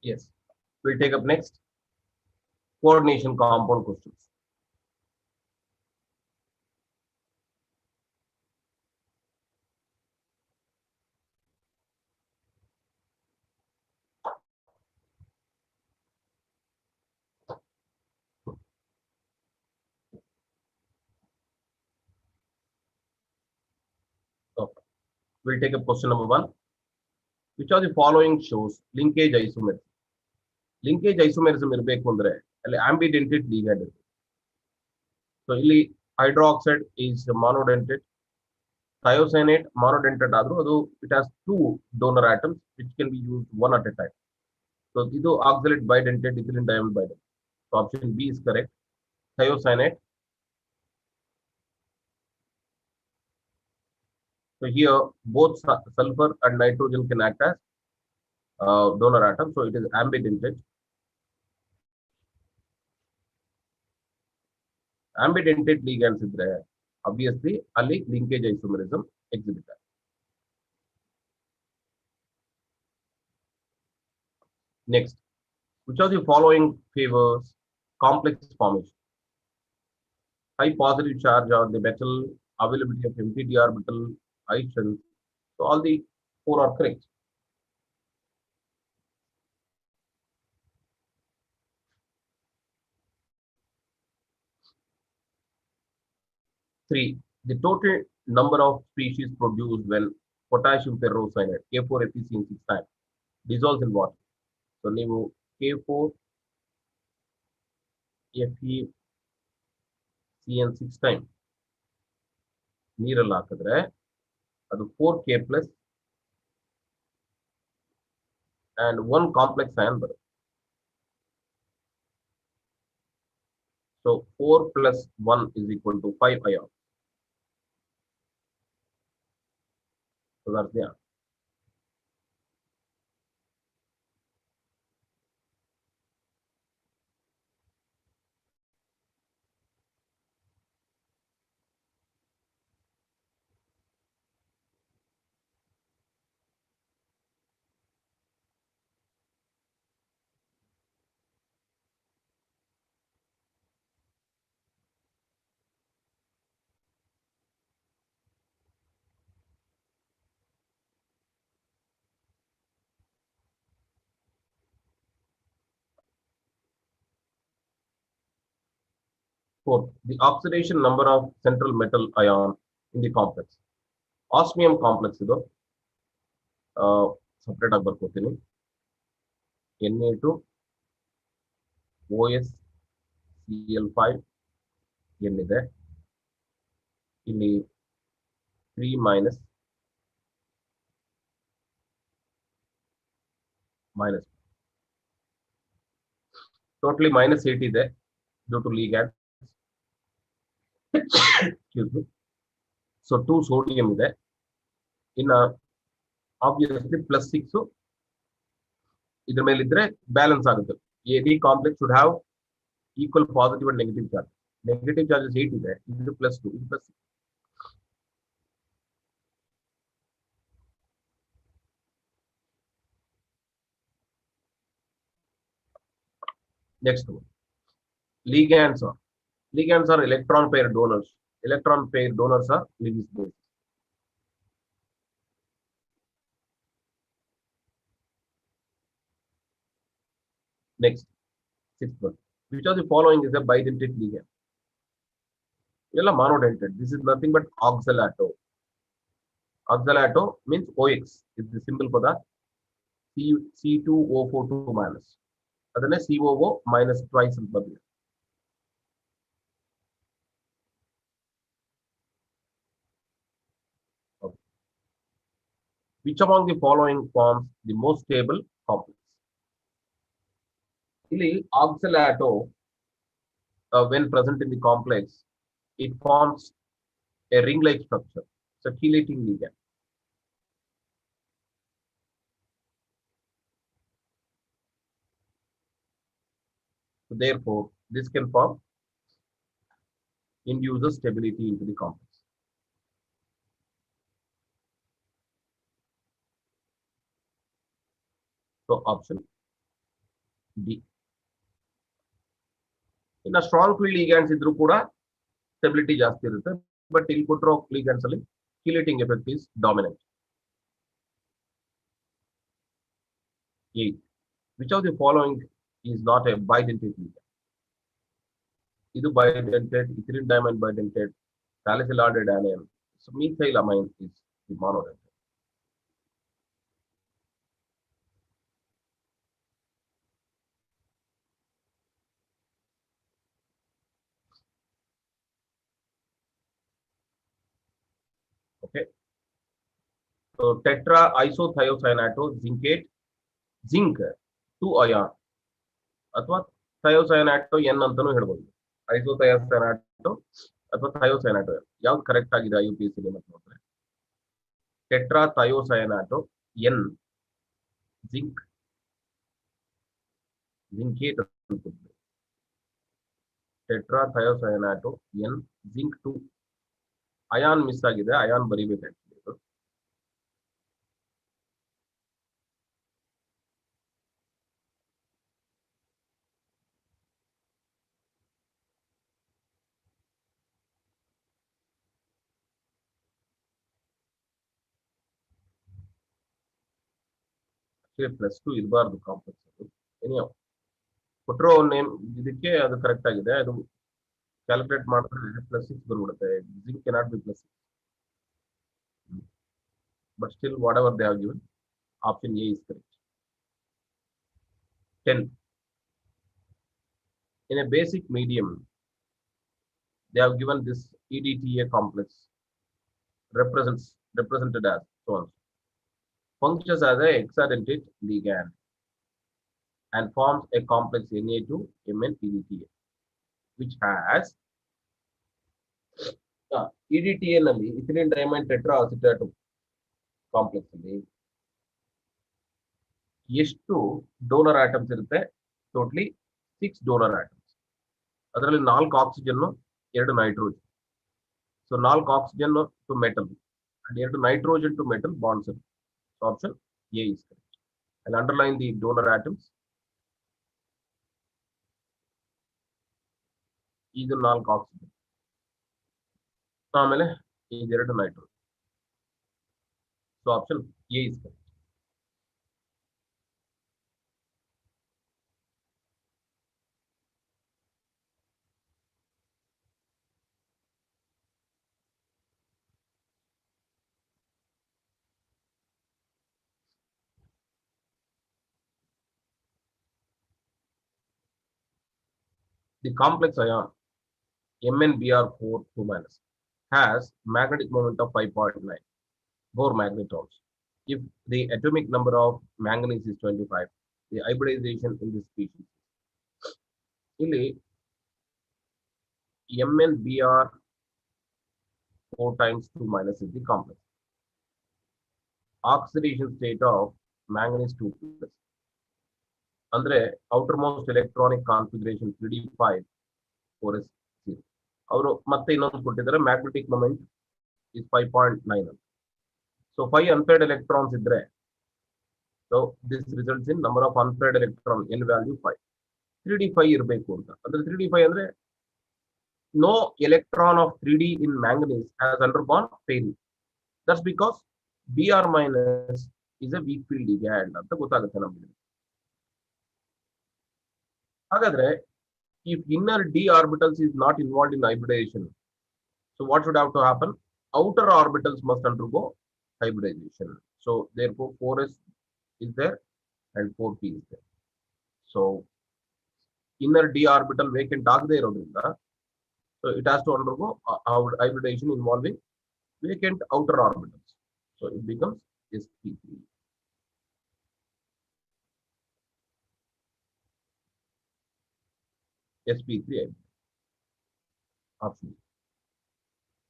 Yes, we'll take up next coordination compound questions. Okay. We'll take up question number 1. Which of the following shows linkage isomerism? Linkage isomerism ಇರಬೇಕು ಅಂದ್ರೆ ಅಲ್ಲಿ ambidentate ligand ಇರುತ್ತೆ. So ಇಲ್ಲಿ hydroxide is monodentate, thiocyanate monodentate ಆದ್ರೂ ಅದು it has 2 donor atoms which can be used one at a time. So ಇದು oxalate bidentate, ethylene diamide bidentate. So option B is correct. Thiocyanate. So here both sulfur and nitrogen can act as donor atom. So it is ambidentate. Ambidentate ligands ಇದ್ರೆ obviously ಅಲ್ಲಿ linkage isomerism exhibit. Next, which of the following favors complex formation? High positive charge on the metal, availability of empty d orbital, ions. So all the 4 are correct. Three, the total number of species produced when potassium ferrocyanide K4FeCN 6 times dissolves in water. So ನೀವು K4FeCN 6 times ನೀರಲ್ಲಿ ಹಾಕಿದ್ರೆ ಅದು 4K plus and 1 complex ion ಬರುತ್ತೆ. So 4 plus 1 is equal to 5 ions. So that's the answer. Fourth, the oxidation number of central metal ion in the complex. Osmium complex ಇದು separate ಆಗಿ ಬರ್ಕೋತೀನಿ. Na2 OS Cl5 ಏನಿದೆ ಇಲ್ಲಿ 3 minus minus. Totally minus 8 is there due to ligands. Excuse me. So 2 sodium is there. In obviously plus 6. ಇದರ ಮೇಲೆ ಇದ್ರೆ balance ಆಗುತ್ತೆ. AD complex should have equal positive and negative charge. Negative charges 8 ಇದೆ. ಇದು plus 2. ಇದು plus 6. Next one. Ligands are electron pair donors. Electron pair donors are Lewis base. Next, sixth one. Which of the following is a bidentate ligand? Yella monodentate. This is nothing but oxalato. Oxalato means OX is the symbol for the C2O42 minus. Adane COO minus twice in public. Okay. Which among the following forms the most stable complex? Oxalato, when present in the complex, it forms a ring-like structure. It's a chelating ligand. So therefore, this can form induces stability into the complex. So option D. In a strong field ligands idru kuda stability ಜಾಸ್ತಿ ಇರುತ್ತೆ, but ಇಲ್ಲಿ ಕೊಟ್ಟಿರೋ ligands ಅಲ್ಲಿ chelating effect is dominant. 8. Which of the following is not a bidentate ligand? Idu bidentate, ethylene diamine bidentate, salicylic anion. So methylamine is the monodentate. Okay. So tetra isothiocyanate zincate, zinc 2 ion ಅಥವಾ ಥಯೋಸೈನಾಟೋ N ಅಂತಾನೂ ಹೇಳ್ಬೋದು. ಐಸೋಥಯೋಸೈನಾಟೋ ಅಥವಾ ಥಯೋಸೈನಾಟೋ ಯಾವ್ದು correct ಆಗಿದೆ IUPAC ಮತ್ತೆ ನೋಡಿದ್ರೆ tetra thiocyanato N zinc zincate ಅನ್ಸುತ್ತೆ. Tetra thiocyanato N zinc 2 ion miss ಆಗಿದೆ, ಅಯಾನ್ ಬರಿಬೇಕಾಗ್ತದೆ. ಪ್ಲಸ್ 2 ಇರಬಾರ್ದು ಕಾಂಪ್ಲೆಕ್ಸ್ ಅದು. ಎನಿಯೋ ಕೊಟ್ಟಿರೋ ನೇಮ್ ಇದಕ್ಕೆ ಅದು ಕರೆಕ್ಟ್ ಆಗಿದೆ. ಅದು ಕ್ಯಾಲ್ಕುಲೇಟ್ ಮಾಡಿದ್ರೆ ಪ್ಲಸ್ 6 ಬಂದ್ಬಿಡುತ್ತೆ. Zinc cannot be plus 6. But still whatever they have given, option A is correct. 10. In a basic medium, they have given this EDTA complex represented as so on. Functions as a hexadentate ligand and forms a complex Na2Mn EDTA, which has EDTA ನಲ್ಲಿ ethylene diamine tetraacetate complex ಅಲ್ಲಿ ಎಷ್ಟು donor atoms ಇರುತ್ತೆ? Totally 6 donor atoms. ಅದರಲ್ಲಿ 4 oxygen, 2 nitrogen. So 4 oxygen to metal and 2 nitrogen to metal bonds. So option A is correct. And underline the donor atoms. ಇದು 4 oxygen, ಆಮೇಲೆ ಈ 2 nitrogen. So option A is correct. The complex ion MnBr4 2- has magnetic moment of 5.9 Bohr magnetons. If the atomic number of manganese is 25, the hybridization in this species. ಇಲ್ಲಿ MnBr 4 times 2 minus is the complex. Oxidation state of manganese 2 plus. Andre outermost electronic configuration 3d5 4s 0. ಅವರು ಮತ್ತೆ ಇನ್ನೊಂದು ಕೊಟ್ಟಿದ್ದಾರೆ, magnetic moment is 5.9. So 5 unpaired electrons idre, so this results in number of unpaired electron L value 5. 3d5 ಇರಬೇಕು ಅಂತ. ಅಂದ್ರೆ 3d5 ಅಂದ್ರೆ no electron of 3d in manganese has undergone pairing. That's because Br minus is a weak field ligand ಅಂತ ಗೊತ್ತಾಗುತ್ತೆ ನಮಗೆ. ಹಾಗಾದ್ರೆ if inner d orbitals is not involved in hybridization, so what should have to happen? Outer orbitals must undergo hybridization. So therefore 4s is there and 4p is there. So inner d orbital vacant ಆಗದೆ ಇರೋದ್ರಿಂದ, so it has to undergo hybridization involving vacant outer orbitals. So it becomes sp3. sp3 option.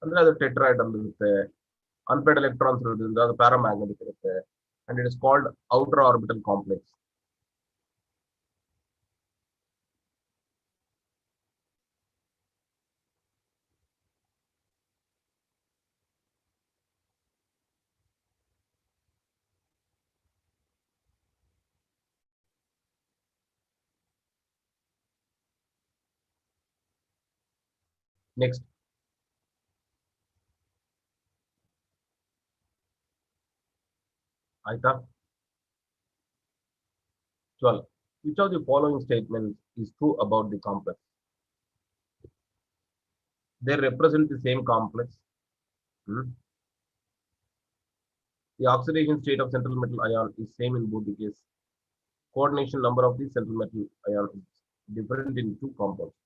ಅಂದ್ರೆ ಅದು tetrahedral ಇರುತ್ತೆ, unpaired electrons ಇರೋದ್ರಿಂದ ಅದು paramagnetic ಇರುತ್ತೆ, and it is called outer orbital complex. Next, ಆಯ್ತಾ? 12. Which of the following statements is true about the complex? They represent the same complex. The oxidation state of central metal ion is same in both the cases. Coordination number of the central metal ion is different in two compounds.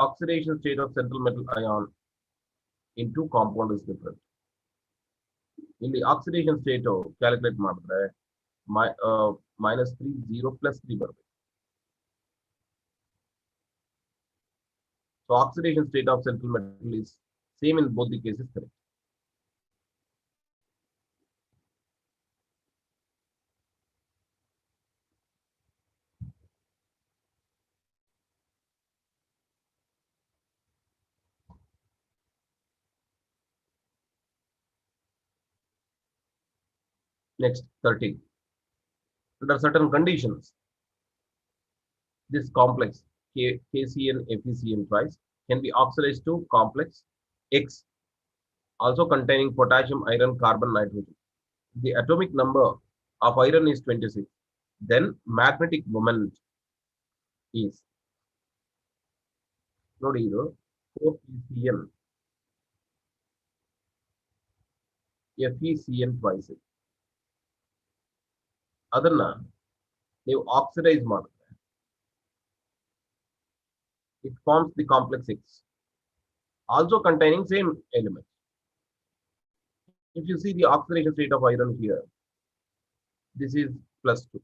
Oxidation state of central metal ion in two compound is different. In the oxidation state calculate ಮಾಡಿದ್ರೆ -3 0 plus 3 ಬರಬೇಕು. So oxidation state of central metal is same in both the cases, correct. Next, 13. Under certain conditions, this complex KCN FeCN twice can be oxidized to complex X, also containing potassium, iron, carbon, nitrogen. The atomic number of iron is 26. Then magnetic moment is, ನೋಡಿ ಇದು 4PCN FeCN twice. ಅದನ್ನ ನೀವು oxidise ಮಾಡಿದ್ರೆ it forms the complex X, also containing same element. If you see the oxidation state of iron here, this is +2.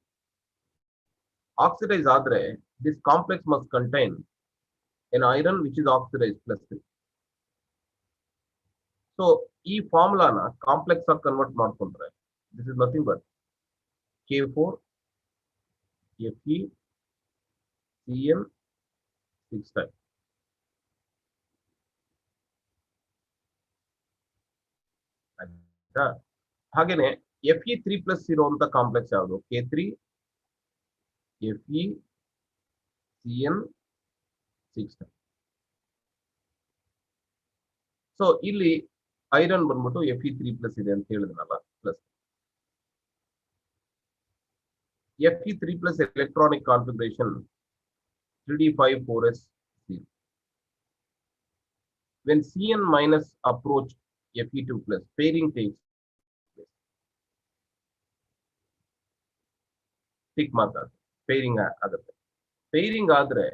Oxidize adre, this complex must contain an iron which is oxidized +3. So ಈ ಫಾರ್ಮುಲಾನ complex ಆಗಿ convert ಮಾಡ್ಕೊಂಡ್ರೆ this is nothing but K4 FeCN 6 times. ಹಾಗೇನೆ Fe3 plus ಇರುವಂತ complex ಯಾವುದು? K3 FeCN 6 times. So ಇಲ್ಲಿ iron ಬಂದ್ಬಿಟ್ಟು Fe3 plus ಇದೆ ಅಂತ ಹೇಳಿದ್ರಲ್ಲ, plus Fe3 plus electronic configuration 3d5 4s 0. When Cn minus approach Fe2 plus, pairing takes place. Tick mark pairing ಆಗುತ್ತೆ. Pairing ಆದ್ರೆ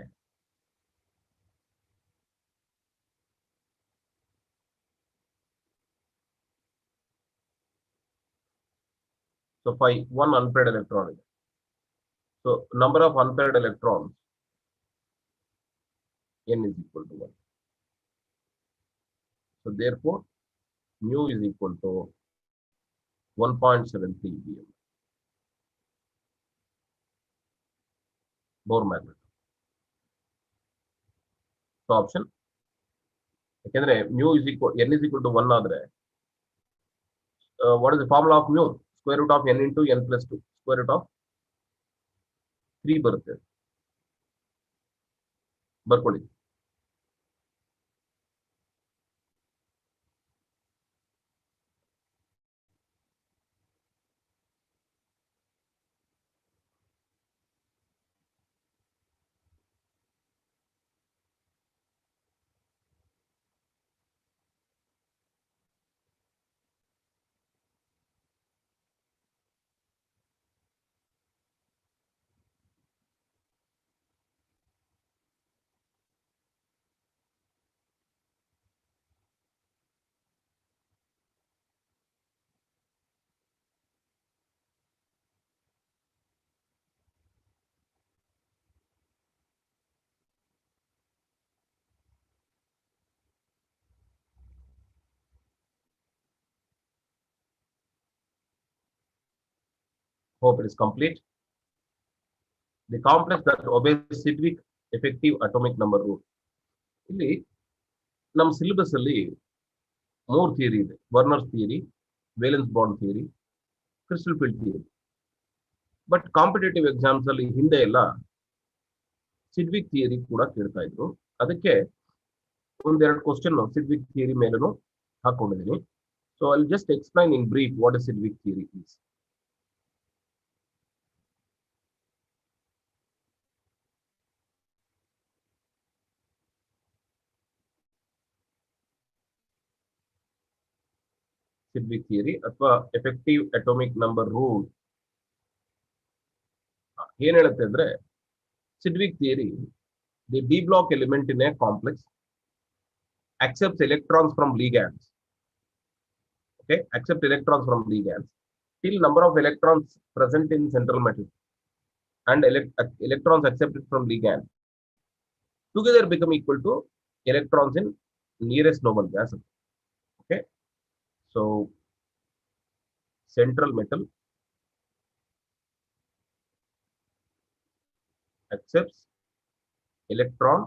So one unpaired electron. So number of unpaired electrons n is equal to 1. So therefore mu is equal to 1.73 bm. Bohr magnet. So option ಯಾಕೆಂದ್ರೆ mu is equal n is equal to 1 ಆದ್ರೆ what is the formula of mu? Square root of n into n plus 2. Square root of 3 ಬರುತ್ತೆ. ಬರ್ಕೊಳ್ಳಿ. Hope it is complete. The complex that obeys Sidgwick effective atomic number rule. ಇಲ್ಲಿ ನಮ್ಮ syllabus ಅಲ್ಲಿ 3 theory ಇದೆ. Werner's theory, valence bond theory, crystal field theory. But competitive exams ಅಲ್ಲಿ ಹಿಂದೆ ಎಲ್ಲ ಸಿಡ್ವಿಕ್ theory ಕೂಡ ಕೇಳ್ತಾ ಇದ್ರು. ಅದಕ್ಕೆ ಒಂದೆರಡು ಕ್ವಶನ್ ಸಿಡ್ವಿಕ್ ಥಿಯರಿ ಮೇಲೂ ಹಾಕೊಂಡಿದ್ದೀನಿ. So I just explain in brief what is Sidgwick theory is. Sidgwick theory ಅಥವಾ effective atomic number rule ಏನ್ ಹೇಳುತ್ತೆ ಅಂದ್ರೆ Sidgwick theory, the d block element in a complex accepts electrons from ligands. Okay, accept electrons from ligands till number of electrons present in central metal and electrons accepted from ligand together become equal to electrons in nearest noble gas. Okay, so central metal accepts electron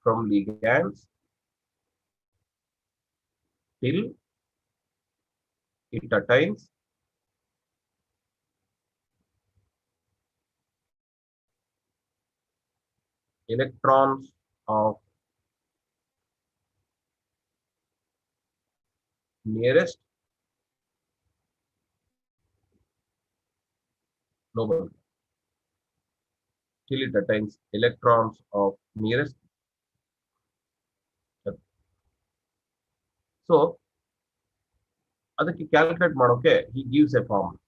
from ligands till it attains electrons of nearest noble till it attains electrons of nearest. So ಅದಕ್ಕೆ calculate ಮಾಡೋಕೆ he gives a formula.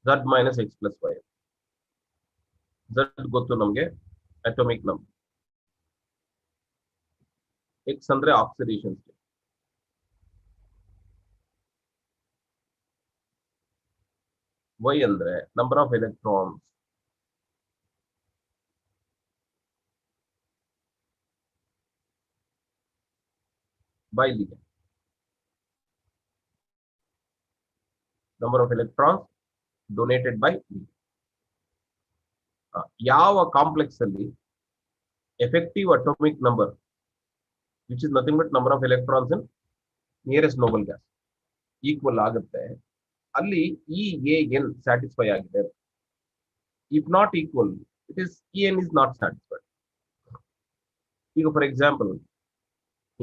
Z minus x plus y. Z ಗೊತ್ತು ನಮಗೆ atomic number, x ಅಂದ್ರೆ oxidation state, y ಅಂದ್ರೆ number of electrons by ligand, number of electrons donated by ligand. ಯಾವ complex ಅಲ್ಲಿ effective atomic number which is nothing but number of electrons in nearest noble gas equal ಆಗುತ್ತೆ ಅಲ್ಲಿ EAN satisfy ಆಗಿದೆ. If not equal, it is EN is not satisfied. ಈಗ for example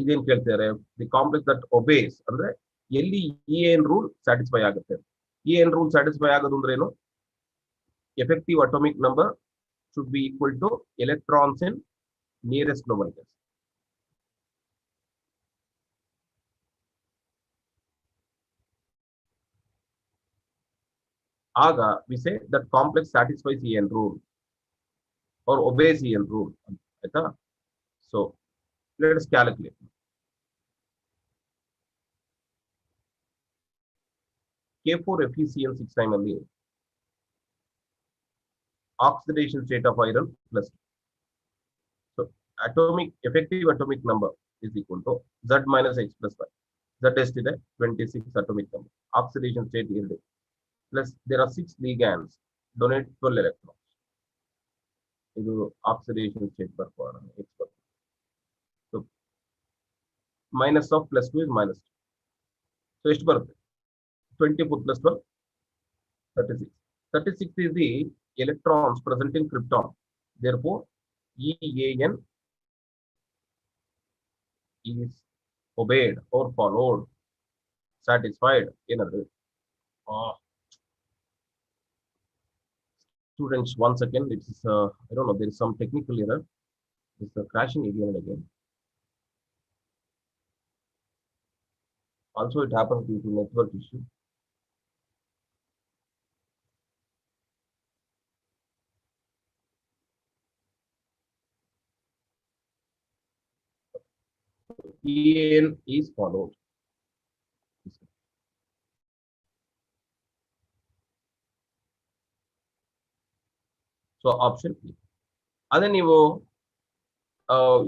ಇದೇನ್ ಕೇಳ್ತಾರೆ, the complex that obeys ಅಂದ್ರೆ ಎಲ್ಲಿ EN rule satisfy ಆಗುತ್ತೆ. EN rule satisfy ಆಗೋದು ಅಂದ್ರೆ ಏನು, effective atomic number should be equal to electrons in nearest noble gas. ಆಗ we say that complex satisfies EN rule or obeys EN rule. ಆಯ್ತಾ? So let us calculate. K4FeCl6 ಅಲ್ಲಿ oxidation state of iron plus. So effective atomic number is equal to Z minus X plus Y. Z ಎಷ್ಟಿದೆ 26 atomic number. Oxidation state here. Plus there are 6 ligands. Donate 12 electrons. ಇದು oxidation state ಬರ್ಕೋಣ. So minus of plus 2 is minus 2. So ಎಷ್ಟು ಬರುತ್ತೆ? 24 plus 12, 36. 36 is the electrons present in krypton. Therefore, EAN is obeyed or followed, satisfied. Another. Students, 1 second. It's I don't know. There is some technical error. It's crashing again and again. Also, it happens due to network issue. EAN is followed. So option E. ಅದೇ ನೀವು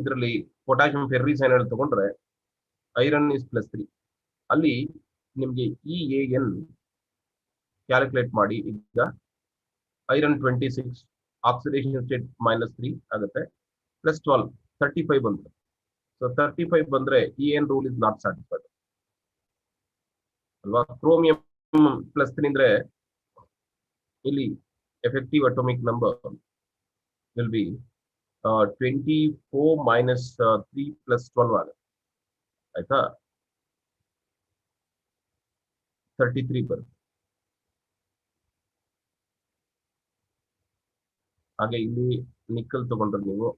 ಇದರಲ್ಲಿ potassium Ferris ಏನಾದ್ರು ತಗೊಂಡ್ರೆ iron is +3. ಅಲ್ಲಿ ನಿಮಗೆ EAN calculate ಮಾಡಿ. ಈಗ iron 26, oxidation state -3 ಆಗುತ್ತೆ, ಪ್ಲಸ್ 12 35 ಬಂದ್ರೆ. ಸೊ 35 ಬಂದ್ರೆ EAN rule is not satisfied ಅಲ್ವಾ? ಕ್ರೋಮಿಯಂ +3 ಅಂದ್ರೆ ಇಲ್ಲಿ effective atomic number will be 24 minus 3 plus 12 ಆಗುತ್ತೆ ಆಯ್ತಾ? 33 ಬರುತ್ತೆ. ಹಾಗೆ ಇಲ್ಲಿ ನಿಕ್ಕಲ್ ತಗೊಂಡ್ರೆ ನೀವು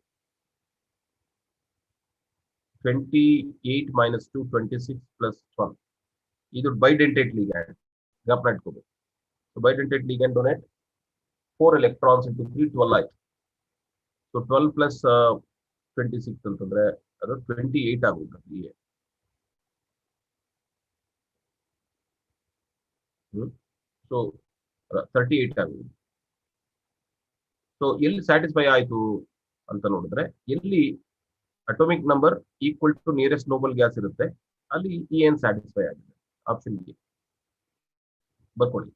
28 minus 2 26 plus 12. ಇದು ಬೈಡೆಂಟೇಟ್ ಲಿಗ್ಯಾಂಡ್, ಜ್ಞಾಪನ ಇಟ್ಕೋಬೇಕು. Bidentate ligand donate 4 electrons into 3, 12 ಆಯ್ತು. ಸೊ 12 plus 26 ಅಂತಂದ್ರೆ ಅದು 28 ಆಗುತ್ತೆ. ಸೊ 38 ಆಗುತ್ತೆ. ಸೊ ಎಲ್ಲಿ ಸ್ಯಾಟಿಸ್ಫೈ ಆಯ್ತು ಅಂತ ನೋಡಿದ್ರೆ, ಎಲ್ಲಿ atomic number equal to nearest noble gas ಇರುತ್ತೆ ಅಲ್ಲಿ EN ಸ್ಯಾಟಿಸ್ಫೈ ಆಗಿದೆ. ಆಪ್ಷನ್ ಎ ಬರ್ಕೊಳ್ಳಿ.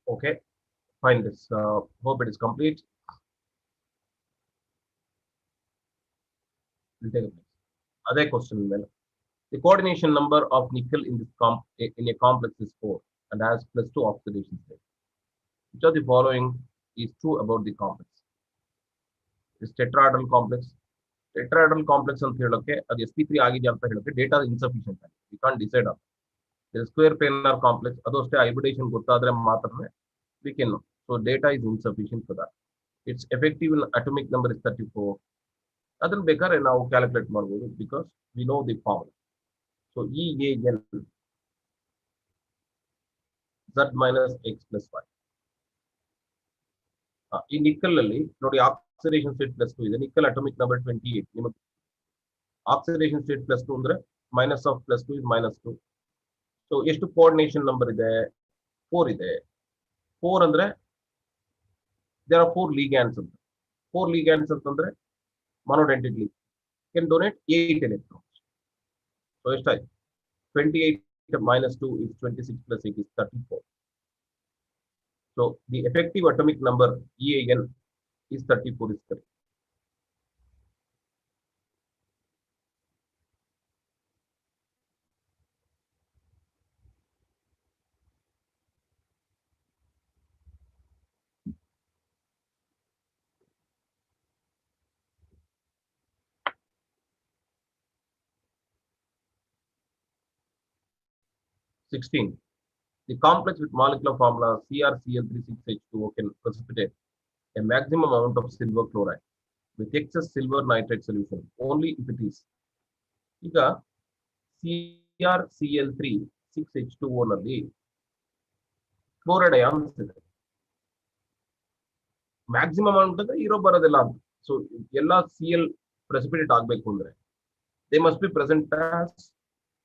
Okay, fine. This hope it is complete. We'll take a place. Other question, the coordination number of nickel in this in a complex is 4 and has +2 oxidation state. Which of the following is true about the complex? This tetrahedral complex. Tetrahedral complex ಅಂತ ಹೇಳೋಕೆ ಅದು sp3 ಆಗಿದೆ ಅಂತ ಹೇಳೋಕೆ data insufficient ಆಗಿದೆ. We can't decide on. There is square planar complex. ಅದು ಅಷ್ಟೇ hybridization ಗೊತ್ತಾದ್ರೆ ಮಾತ್ರನೇ we can know. So data is insufficient for that. Its effective atomic number is 34. ಅದನ್ನ ಬೇಕಾದ್ರೆ ನಾವು ಕ್ಯಾಲ್ಕುಲೇಟ್ ಮಾಡಬಹುದು because we know the formula. So EAN Z minus X plus Y. ಈ nickel ಅಲ್ಲಿ ನೋಡಿ ಆಕ್ಸಿಡೇಷನ್ ಸ್ಟೇಟ್ ಪ್ಲಸ್ 2 ಇದೆ. Nickel atomic number 28. ನಿಮಗೆ oxidation state plus 2 ಅಂದ್ರೆ minus of plus 2 is minus 2. So ಎಷ್ಟು ಕೋಆರ್ಡಿನೇಷನ್ ನಂಬರ್ ಇದೆ? 4 ಇದೆ. 4 ಅಂದ್ರೆ ದೇರ್ ಆರ್ 4 ligands ಅಂತ. 4 ligands ಅಂತಂದ್ರೆ monodentate ligand can donate 8 electrons. So ಎಷ್ಟಾಯ್ತು? 28 minus 2 is 26 plus 8 is 34. So the effective atomic number EAN is 34 is correct. Sixteen. The complex with molecular formula CrCl36H2O can precipitate a maximum amount of silver chloride with excess silver nitrate solution only if it is. ಈಗ CrCl36H2O ನಲ್ಲಿ chloride ions ಇದೆ. Maximum ಅಂತಂದ್ರೆ ಇರೋ ಬರೋದಿಲ್ಲ ಅಂತ. So ಎಲ್ಲ Cl precipitate ಆಗಬೇಕು ಅಂದ್ರೆ they must be present as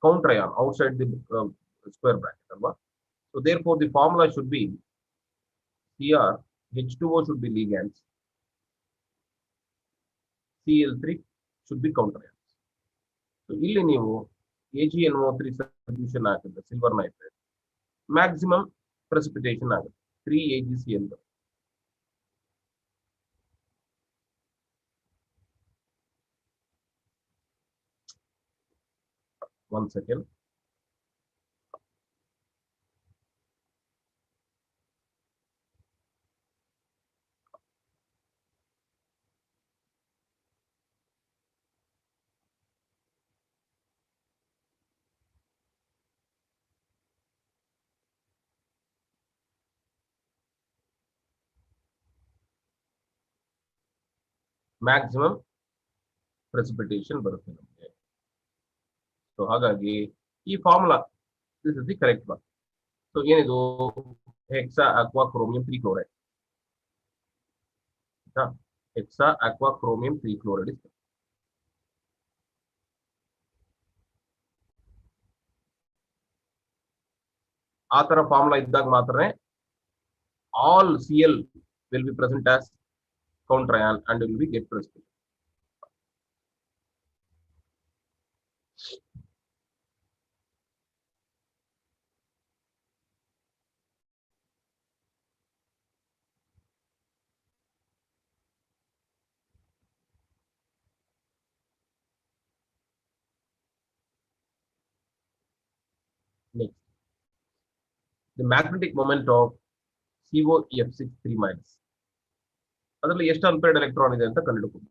counter ion outside the square bracket alva. So therefore the formula should be CrH2O should be ligands, Cl3 should be counter ions. So ಇಲ್ಲಿ ನೀವು AgNO3 solution ಆಗುತ್ತೆ silver nitrate, maximum precipitation ಆಗುತ್ತೆ 3AgCl. One second. Maximum precipitation ಬರುತ್ತೆ ನಮಗೆ. So ಹಾಗಾಗಿ ಈ formula this is the correct one. So ಏನಿದು hexa aqua chromium 3 chloride. Hexa aqua chromium 3 chloride is ಆ ತರ ಫಾರ್ಮುಲಾ ಇದ್ದಾಗ ಮಾತ್ರ all Cl will be present as counter ion and will be get precipitation. Next, the magnetic moment of COF6 3 minus. ಅದರಲ್ಲಿ ಎಷ್ಟು unpaired electron ಇದೆ ಅಂತ ಕಂಡುಹಿಡಿಯಬಹುದು.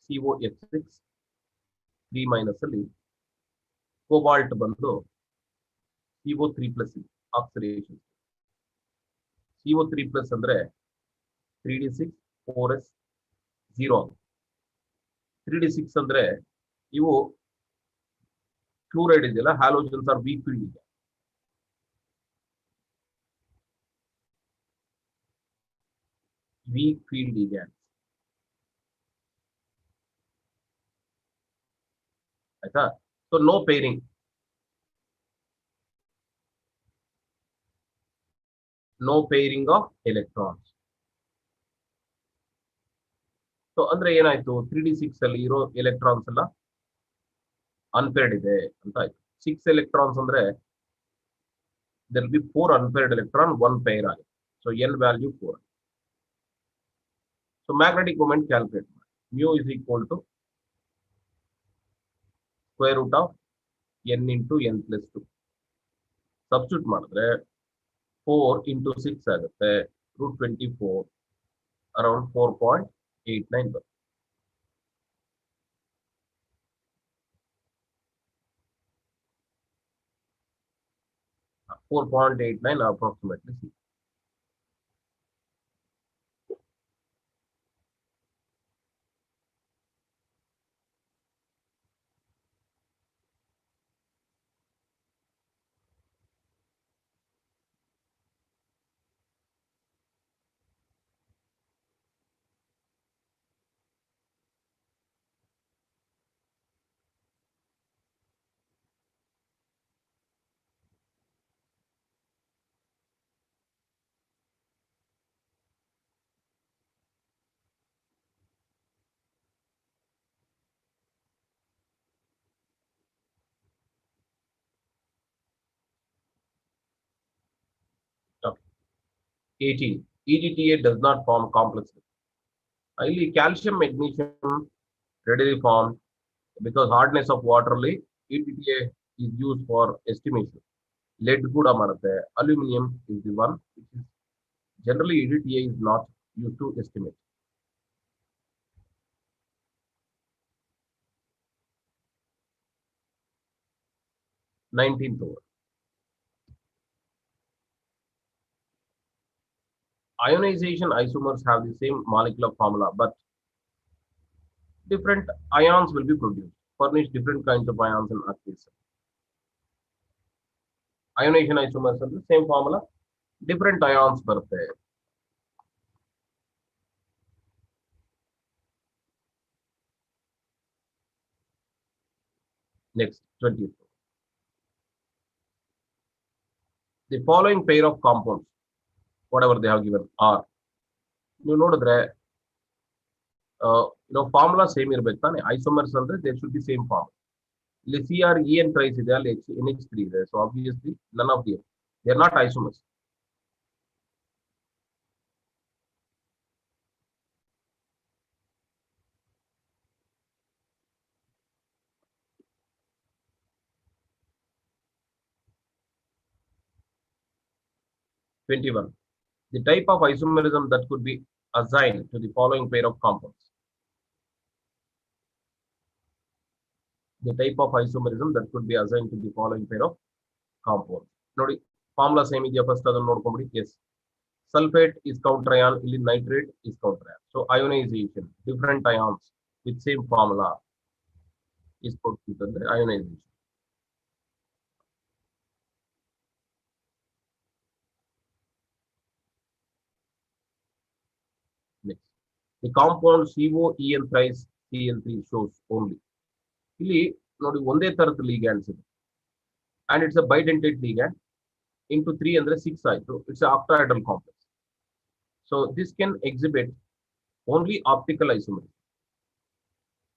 COF6 3 minus ಅಲ್ಲಿ ಕೋಬಾಲ್ಟ್ ಬಂದು CO3 plus oxidation. CO3 plus ಅಂದ್ರೆ 3d6 4s 0. 3d6 ಅಂದ್ರೆ ಇವು ಕ್ಲೋರೈಡ್ ಇದೆಯಲ್ಲ, ಹ್ಯಾಲೋಜನ್ಸ್ ಆರ್ ವೀಕ್ ಫೀಲ್ಡ್ ಇದೆ. weak field ligands. ಆಯ್ತಾ? So no pairing. No pairing of electrons. So ಅಂದ್ರೆ ಏನಾಯ್ತು, 3d6 ಅಲ್ಲಿ ಇರೋ ಎಲೆಕ್ಟ್ರಾನ್ಸ್ ಎಲ್ಲ ಅನ್ಪೇರ್ಡ್ ಇದೆ ಅಂತ ಆಯ್ತು. 6 ಎಲೆಕ್ಟ್ರಾನ್ಸ್ ಅಂದ್ರೆ there will be 4 unpaired electron, 1 pair ಆಗುತ್ತೆ. So n value 4. So magnetic moment calculate. Mu is equal to square root of n into n plus 2. Substitute ಮಾಡಿದ್ರೆ 4 into 6 ಆಗುತ್ತೆ, root 24 around 4.89 ಬರುತ್ತೆ. $4.89 approximately. 18. EDTA does not form complexes. Highly calcium, magnesium readily formed because hardness of water EDTA is used for estimation. Lead kuda marutte. Aluminum is the one which is generally EDTA is not used to estimate. 19th over. Ionization isomers have the same molecular formula, but different ions will be produced. Furnish different kinds of ions in our case. Ionization isomers are the same formula, different ions per pair. Next, 20th. The following pair of compounds, whatever they have given, are. You know that formula same ಇರಬೇಕು ತಾನೆ isomers ಅಂದ್ರೆ there should be same formula. ಇಲ್ಲಿ CREN price ಇದೆ ಅಲ್ಲಿ NH3 ಇದೆ, so obviously none of them, they are not isomers. Twenty-one. The type of isomerism that could be assigned to the following pair of compounds. The type of isomerism that could be assigned to the following pair of compounds. ನೋಡಿ formula same ಇದೆಯಾ first ಅದನ್ನು ನೋಡ್ಕೊಂಬಿಡಿ. Yes, sulfate is counter ion, ಇಲ್ಲಿ nitrate is counter ion. So ionization, different ions with same formula is produced under ionization. Next, the compound COEN thrice CN3 shows only. ಇಲ್ಲಿ ನೋಡಿ ಒಂದೇ ತರದ ligands ಇದೆ, and it's a bidentate ligand. Into 3 ಅಂದ್ರೆ 6 ಆಯ್ತು. It's an octahedral complex. So this can exhibit only optical isomerism.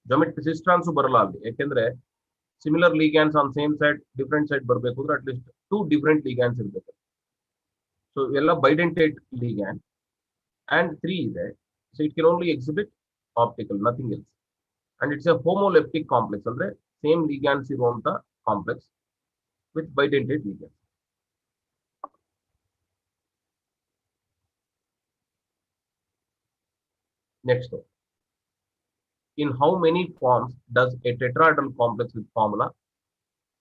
Geometry cistrans ಬರಲ್ಲ ಅಲ್ಲಿ, ಯಾಕೆಂದ್ರೆ similar ligands on same side different side ಬರಬೇಕು ಅಂದ್ರೆ at least 2 different ligands ಇರಬೇಕು. So ಎಲ್ಲ bidentate ligand and 3 ಇದೆ, so it can only exhibit optical, nothing else. And it's a homoleptic complex ಅಂದ್ರೆ same ligands ಇರುವಂತ complex with bidentate ligands. Next one. In how many forms does a tetrahedral complex with formula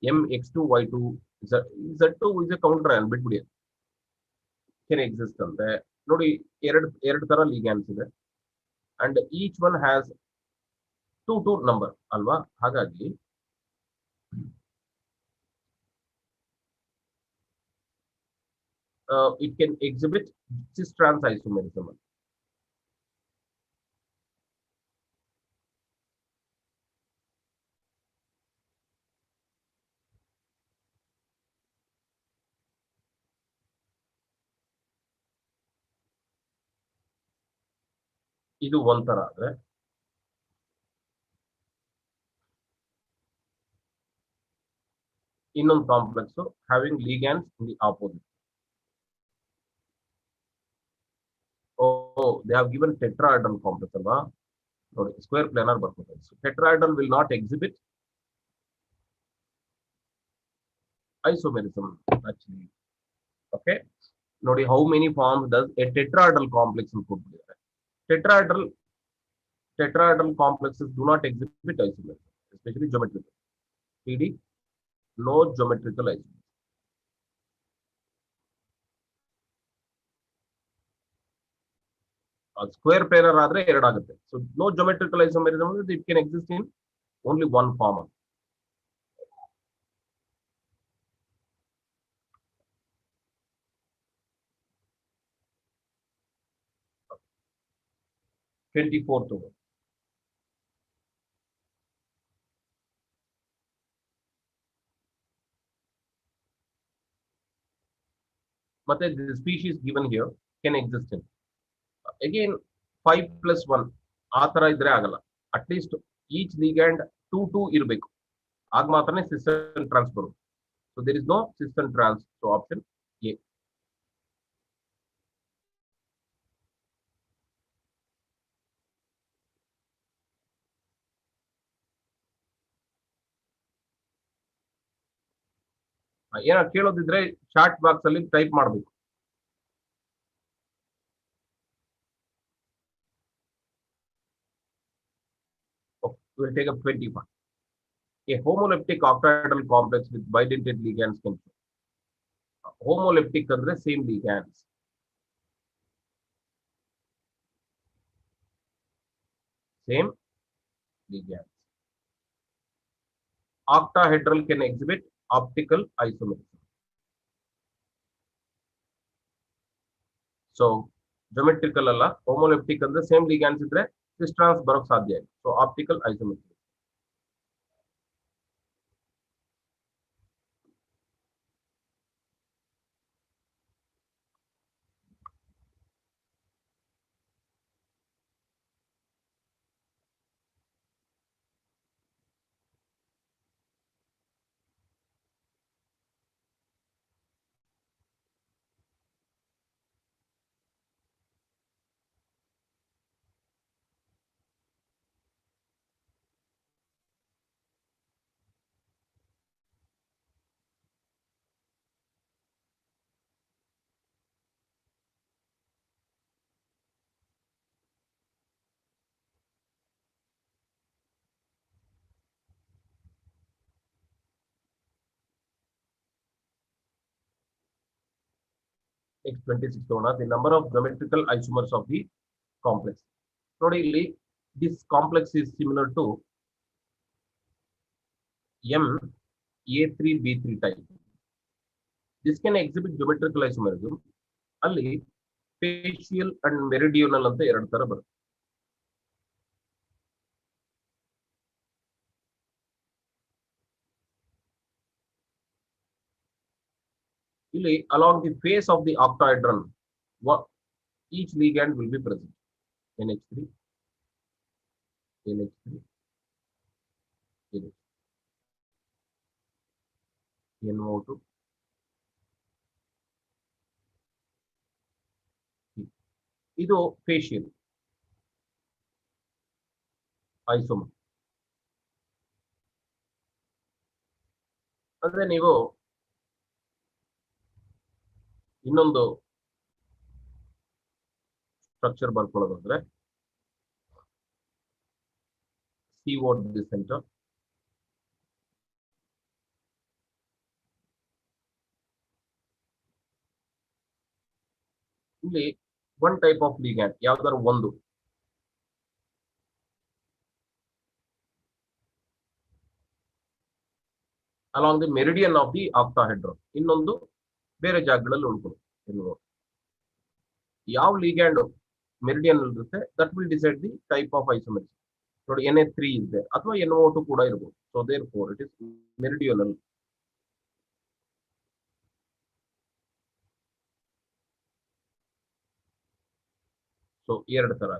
mx2y2 z2 is a counter ion ಬಿಟ್ಬಿಡಿ can exist ಅಂದ್ರೆ ನೋಡಿ ಎರಡು ತರ ligands ಇದೆ and each one has 2 number ಅಲ್ವಾ, ಹಾಗಾಗಿ it can exhibit cis-trans isomerism. ಇದು ಒಂಥರ ಆದ್ರೆ ಇನ್ನೊಂದು complex having ligands in the opposite. Oh, they have given tetrahedral complex alva, ನೋಡಿ square planar ಬರ್ತದೆ. So tetrahedral will not exhibit isomerism actually. Okay, ನೋಡಿ how many forms does a tetrahedral complex include? Tetrahedral complexes do not exhibit isomerism, especially geometrical. PD, no geometrical isomerism. Square planar ಆದ್ರೆ ಎರಡು ಆಗುತ್ತೆ. So no geometrical isomerism, it can exist in only one form. 24th over. But the species given here can exist in. Again, 5 plus 1 ಆ ತರ ಇದ್ರೆ ಆಗಲ್ಲ. At least each ligand 2 ಇರಬೇಕು, ಆಗ ಮಾತ್ರನೇ cis and trans ಬರುತ್ತೆ. So there is no cis and trans, so option A. ಏನಾದ್ರು ಕೇಳೋದಿದ್ರೆ chat box ಅಲ್ಲಿ ಟೈಪ್ ಮಾಡಬೇಕು. We'll take up 21. A homoleptic octahedral complex with bidentate ligands can show. Homoleptic ಅಂದ್ರೆ same ligands. Same ligands. Octahedral can exhibit optical isomerism. So geometrical ಅಲ್ಲ, homoleptic ಅಂದ್ರೆ same ligands ಇದ್ರೆ cis trans ಬರೋಕ್ ಸಾಧ್ಯ ಇದೆ. So optical isomerism. Next 26 the number of geometrical isomers of the complex. ನೋಡಿ ಇಲ್ಲಿ this complex is similar to MA3B3 type. This can exhibit geometrical isomerism. ಅಲ್ಲಿ facial and meridional ಅಂತ ಎರಡು ತರ ಬರುತ್ತೆ. ಇಲ್ಲಿ along the face of the octahedron, each ligand will be present. NH3, NH3, NO2, ಇದು facial isomer. ಅಂದ್ರೆ ನೀವು ಇನ್ನೊಂದು ಸ್ಟ್ರಕ್ಚರ್ ಬರ್ಕೊಳ್ಳೋದಂದ್ರೆ CO the center, ಇಲ್ಲಿ one type of ligand ಯಾವ್ದಾದ್ರು ಒಂದು along the meridian of the octahedron, ಇನ್ನೊಂದು ಬೇರೆ ಜಾಗಗಳಲ್ಲಿ ಉಳ್ಕೊಳ್ಳುತ್ತೆ. ಯಾವ ligand ಮೆರಿಡಿಯನ್ ಇರುತ್ತೆ that will decide the type of isomerism. ನೋಡಿ Na3 ಇದೆ ಅಥವಾ NO2 ಕೂಡ ಇರಬಹುದು. So therefore it is meridional. So ಎರಡು ತರ.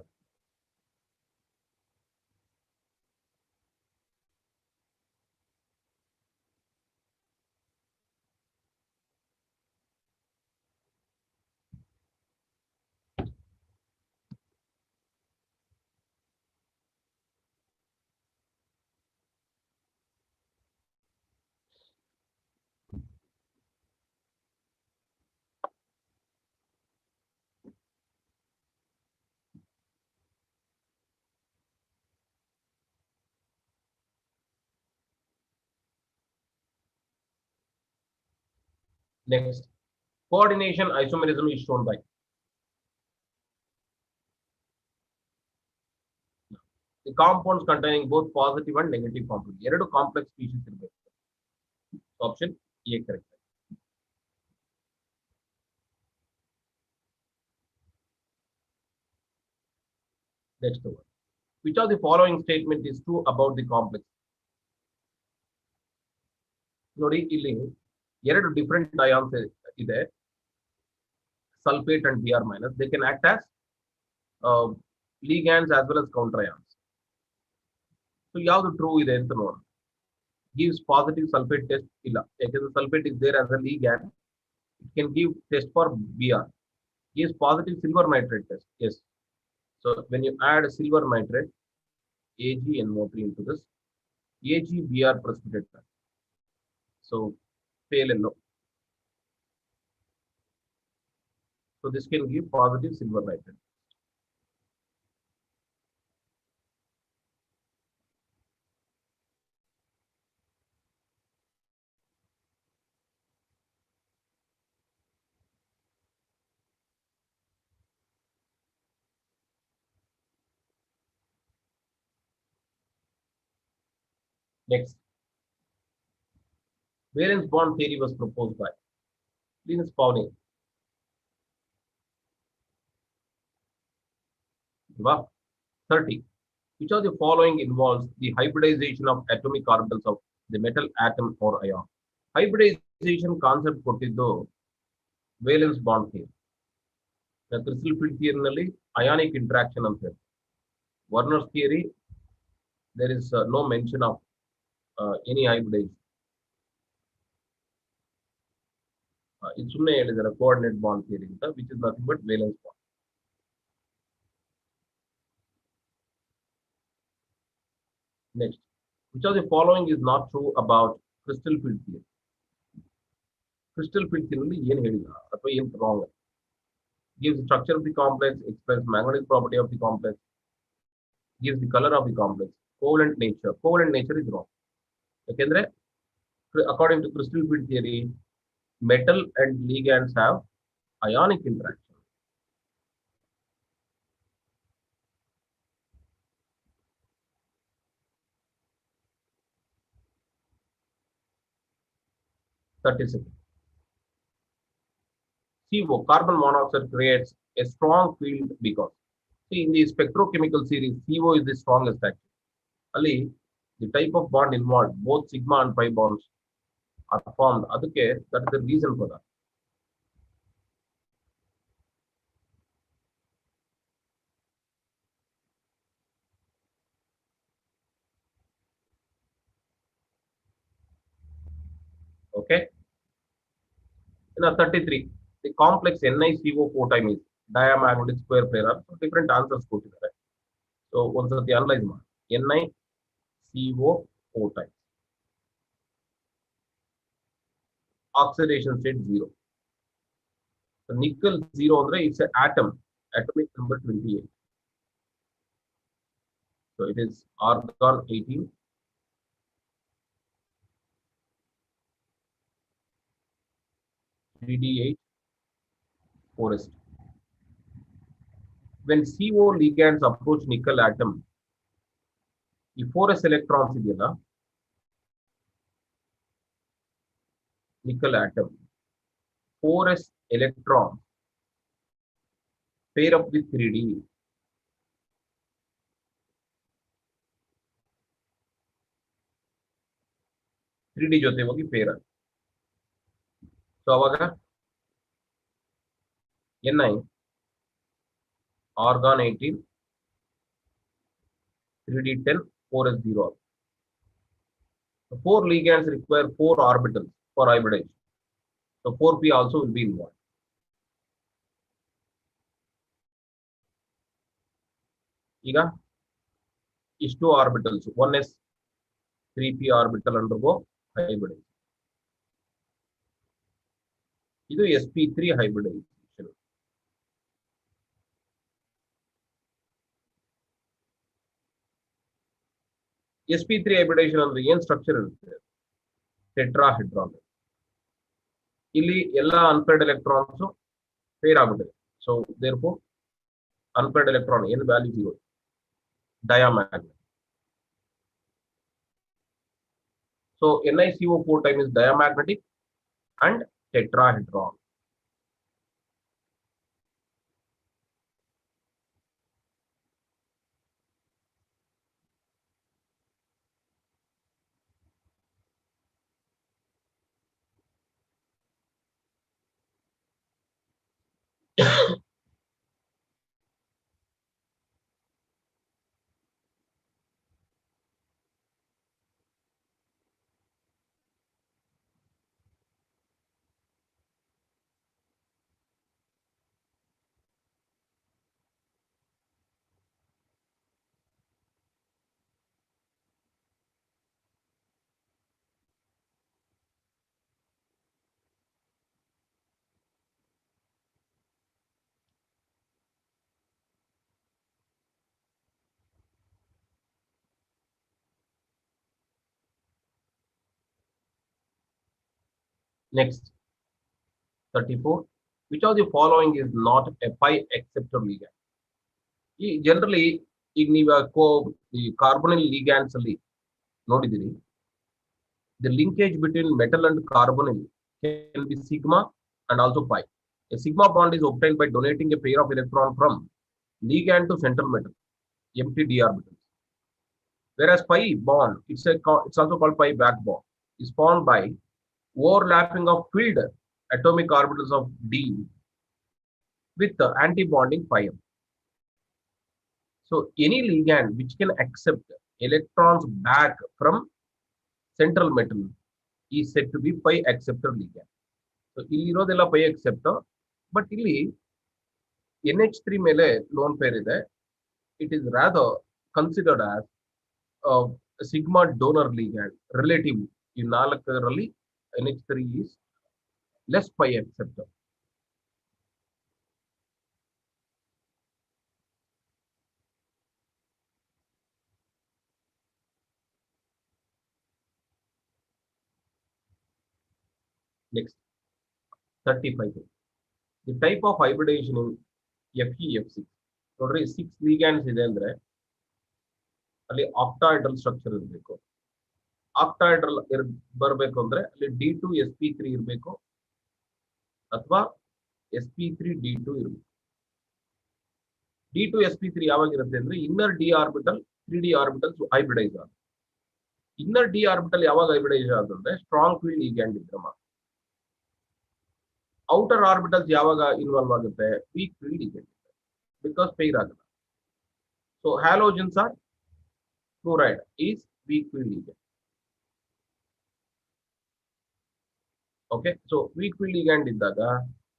Next, coordination isomerism is shown by the compounds containing both positive and negative compounds. ಎರಡು complex species ಇರಬೇಕು. Option A correct. Next one. Which of the following statement is true about the complex? ನೋಡಿ ಇಲ್ಲಿ ಎರಡು different ions ಇದೆ, sulfate and Br minus. They can act as ligands as well as counter ions. So ಯಾವುದು true ಇದೆ ಅಂತ ನೋಡೋಣ. Gives positive sulfate test ಇಲ್ಲ, ಯಾಕಂದ್ರೆ sulfate is there as a ligand. It can give test for Br. Gives positive silver nitrate test. Yes. So when you add silver nitrate AgNO3 into this, AgBr precipitate. So pale yellow. So this can give positive silver nitrate. Next, valence bond theory was proposed by Linus Pauling. 30. Which of the following involves the hybridization of atomic orbitals of the metal atom or ion? Hybridization concept ಕೊಟ್ಟಿದ್ದು valence bond theory. The crystal field theory ionic interaction ಅಂತ ಹೇಳಿ. Werner's theory, there is no mention of any hybridization. ಇದು ಸುಮ್ಮನೆ ಹೇಳಿದ್ದಾರೆ coordinate bond theory ಅಂತ, which is nothing but valence bond. Next, which of the following is not true about crystal field theory? Crystal field theory ಏನು ಹೇಳಿಲ್ಲ ಅಥವಾ ಏನು wrong? Gives the structure of the complex, explains magnetic property of the complex, gives the color of the complex, covalent nature. Covalent nature is wrong. ಯಾಕೆಂದ್ರೆ according to crystal field theory, metal and ligands have ionic interaction. CO, carbon monoxide, creates a strong field because, see, in the spectrochemical series, CO is the strongest actually. Ali, the type of bond involved, both sigma and pi bonds are formed. Adukke, that is the reason for that. Okay. In 33, the complex NiCO4 time is diamagnetic square pair. So different answers ಕೊಟ್ಟಿದ್ದಾರೆ. So ಒಂದ್ಸತಿ analyze ಮಾಡಿ. NiCO4 times. Oxidation state 0. So nickel 0 andre it's an atom, atomic number 28. So it is argon 18. GD8 forest. When CO ligands approach nickel atom, the 4s electrons ಇದೆಯಲ್ಲ, nickel atom, 4s electrons pair up with 3D. 3D ಜೊತೆ ಹೋಗಿ pair. So ಅವಾಗ Ni argon 18, 3D10, 4s0. The 4 ligands require 4 orbitals for hybridization. So 4p also will be involved. ಈಗ ಇಷ್ಟು orbitals 1s 3p orbital undergo hybridization. ಇದು sp3 hybridization. sp3 hybridization ಅಂದ್ರೆ ಏನ್ structure ಇರುತ್ತೆ? ಟೆಟ್ರಾಹೆಡ್ರಾನ್. ಇಲ್ಲಿ ಎಲ್ಲ ಅನ್ಪೇರ್ಡ್ ಎಲೆಕ್ಟ್ರಾನ್ಸ್ ಪೇರ್ ಆಗುತ್ತೆ. So therefore unpaired electron n value 0, diamagnet. So NiCO4 time is diamagnetic and tetrahedron. Next, 34. Which of the following is not a pi acceptor ligand? Generally, ಈಗ ನೀವು ಈ ಕಾರ್ಬೊನಿಲ್ ligands ಅಲ್ಲಿ ನೋಡಿದಿರಿ, the linkage between metal and carbonyl can be sigma and also pi. A sigma bond is obtained by donating a pair of electrons from ligand to central metal, empty d orbitals. Whereas pi bond, it's also called pi back bond, is formed by overlapping of filled atomic orbitals of d with the anti-bonding pi m. So any ligand which can accept electrons back from central metal is said to be pi acceptor ligand. So ಇಲ್ಲಿ ಇರೋದೆಲ್ಲ pi acceptor, but ಇಲ್ಲಿ NH3 ಮೇಲೆ lone pair ಇದೆ. It is rather considered as a sigma donor ligand. Relative ಈ ನಾಲ್ಕರಲ್ಲಿ NH3 is less pi acceptor. Next, 35. The type of hybridization in FeF6. ನೋಡ್ರಿ 6 ligands ಇದೆ ಅಂದ್ರೆ ಅಲ್ಲಿ octahedral structure ಇರಬೇಕು. octahedral ಬರಬೇಕು ಅಂದ್ರೆ ಅಲ್ಲಿ D2sp3 ಇರಬೇಕು ಅಥವಾ sp3d2 ಇರಬೇಕು. D2sp3 ಯಾವಾಗ ಇರುತ್ತೆ ಅಂದ್ರೆ inner d orbital 3d orbitals hybridise ಆಗುತ್ತೆ. ಇನ್ನರ್ d ಆರ್ಬಿಟಲ್ ಯಾವಾಗ ಹೈಬ್ರಿಡೈಸ್ ಆಗುತ್ತೆ? ಸ್ಟ್ರಾಂಗ್ ಫೀಲ್ಡ್ ligand ಇದ್ರೆ ಮಾತ್ರ. ಔಟರ್ ಆರ್ಬಿಟಲ್ಸ್ ಯಾವಾಗ ಇನ್ವಾಲ್ವ್ ಆಗುತ್ತೆ? Weak field ligand, because pair ಆಗಲ್ಲ. So halogens are fluoride is weak field ligand. Okay, so weak field ligand ಇದ್ದಾಗ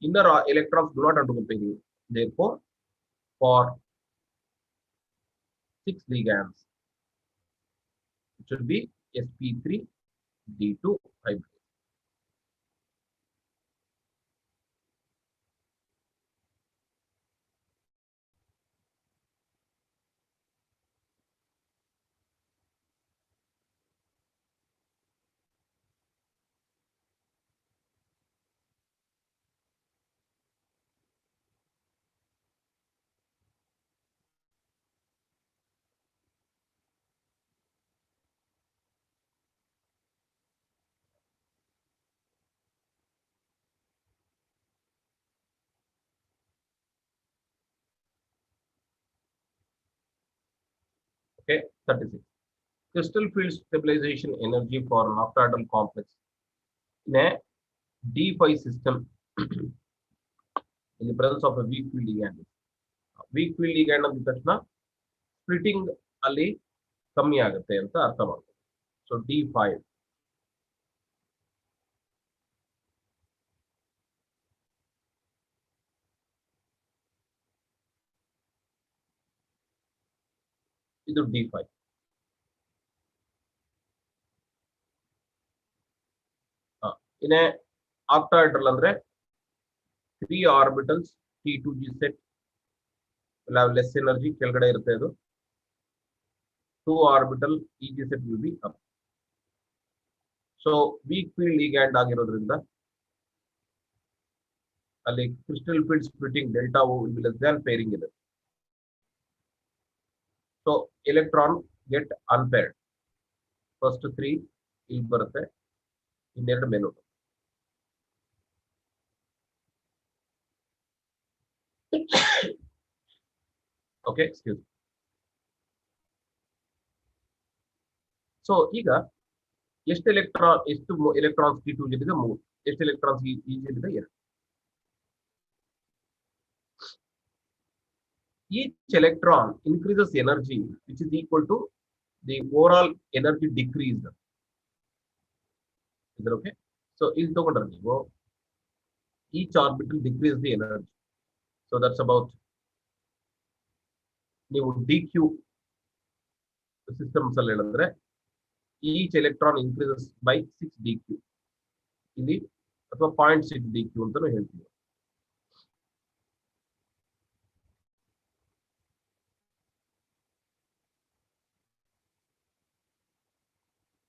inner electrons do not undergo pairing. Therefore, for 6 ligands, it should be sp3d2 hybrid. Okay, 36. Crystal field stabilization energy for an octahedral complex in a D5 system in the presence of a weak field ligand. Weak field ligand ಅಂದ ತಕ್ಷಣ splitting ಅಲ್ಲಿ ಕಮ್ಮಿ ಆಗುತ್ತೆ ಅಂತ ಅರ್ಥ ಮಾಡ್ತೀವಿ. So D5. ಇದು D5. in a octahedral ಅಂದ್ರೆ 3 orbitals T2G set will have less energy, ಕೆಳಗಡೆ ಇರುತ್ತೆ ಅದು. 2 orbital EG set will be up. So weak field ligand ಆಗಿರೋದ್ರಿಂದ ಅಲ್ಲಿ crystal field splitting delta O will be less than pairing ಇದೆ. So electron get unpaired. First 3 ಇಲ್ಲಿ ಬರುತ್ತೆ, ಇನ್ನೆರಡು ಮೇಲೆ ಹೋಗುತ್ತೆ. Okay, excuse me. So ಈಗ ಎಷ್ಟು electrons T2 ಇದೆ? 3. ಎಷ್ಟು electrons EG ಇದೆ? 2. Each electron increases energy which is equal to the overall energy decreased. Is that okay? So is ತಗೊಂಡ್ರೆ ನೀವು each orbital decrease the energy. So that's about ನೀವು dq systems ಅಲ್ಲಿ ಹೇಳಿದ್ರೆ each electron increases by 6 dq ಇಲ್ಲಿ ಅಥವಾ 0.6 dq ಅಂತಾನು ಹೇಳ್ತೀವಿ.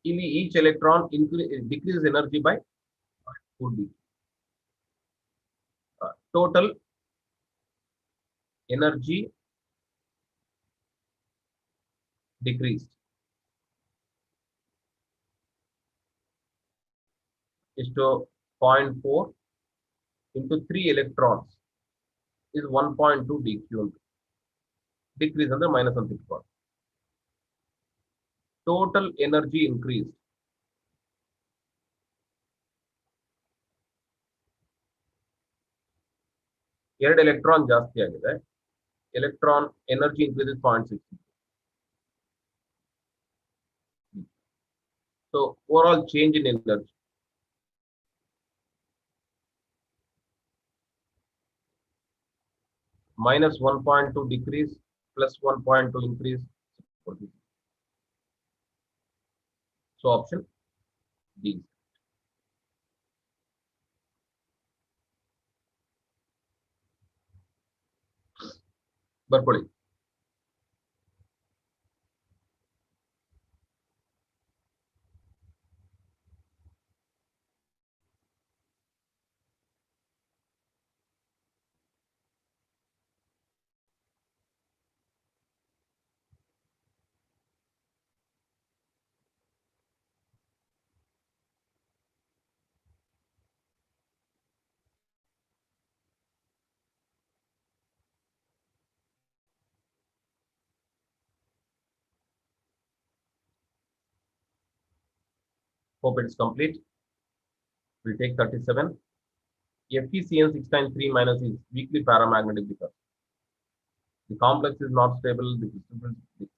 ಇಲ್ಲಿ each electron decreases energy by would be total energy decreased is to zero point 0.4 into 3 electrons is 1.2 dq. Decrease under minus on 6 point. Total energy increased ಎರಡು electron ಜಾಸ್ತಿ ಆಗಿದೆ. Electron energy increases 0.6. So overall change in energy minus 1.2 decrease plus 1.2 increase. So option D. ಬರ್ಕೊಳ್ಳಿ. Hope it is complete. We'll take 37. FeCN 6 times 3 minus is weakly paramagnetic because the complex is not stable. The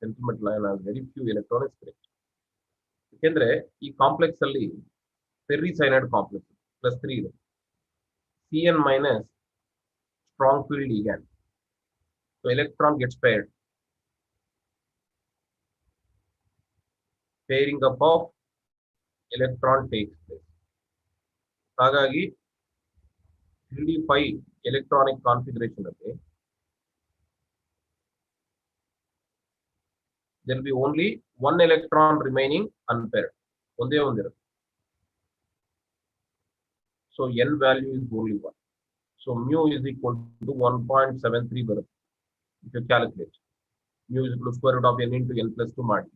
sentiment line has very few electronic states. ಯಾಕೆಂದ್ರೆ ಈ complex ಅಲ್ಲಿ ಫೆರ್ರಿಸೈನೈಡ್ complex +3 ಇದೆ. Cn minus strong field ligand. So electron gets paired. Pairing up of electron takes place. ಹಾಗಾಗಿ 3d5 electronic configuration ಅಲ್ಲಿ there will be only one electron remaining unpaired. ಒಂದೇ ಒಂದಿರುತ್ತೆ. So n value is only 1. So mu is equal to 1.73 ಬರುತ್ತೆ. If you calculate, mu is equal to square root of n into n plus 2 ಮಾಡಿ.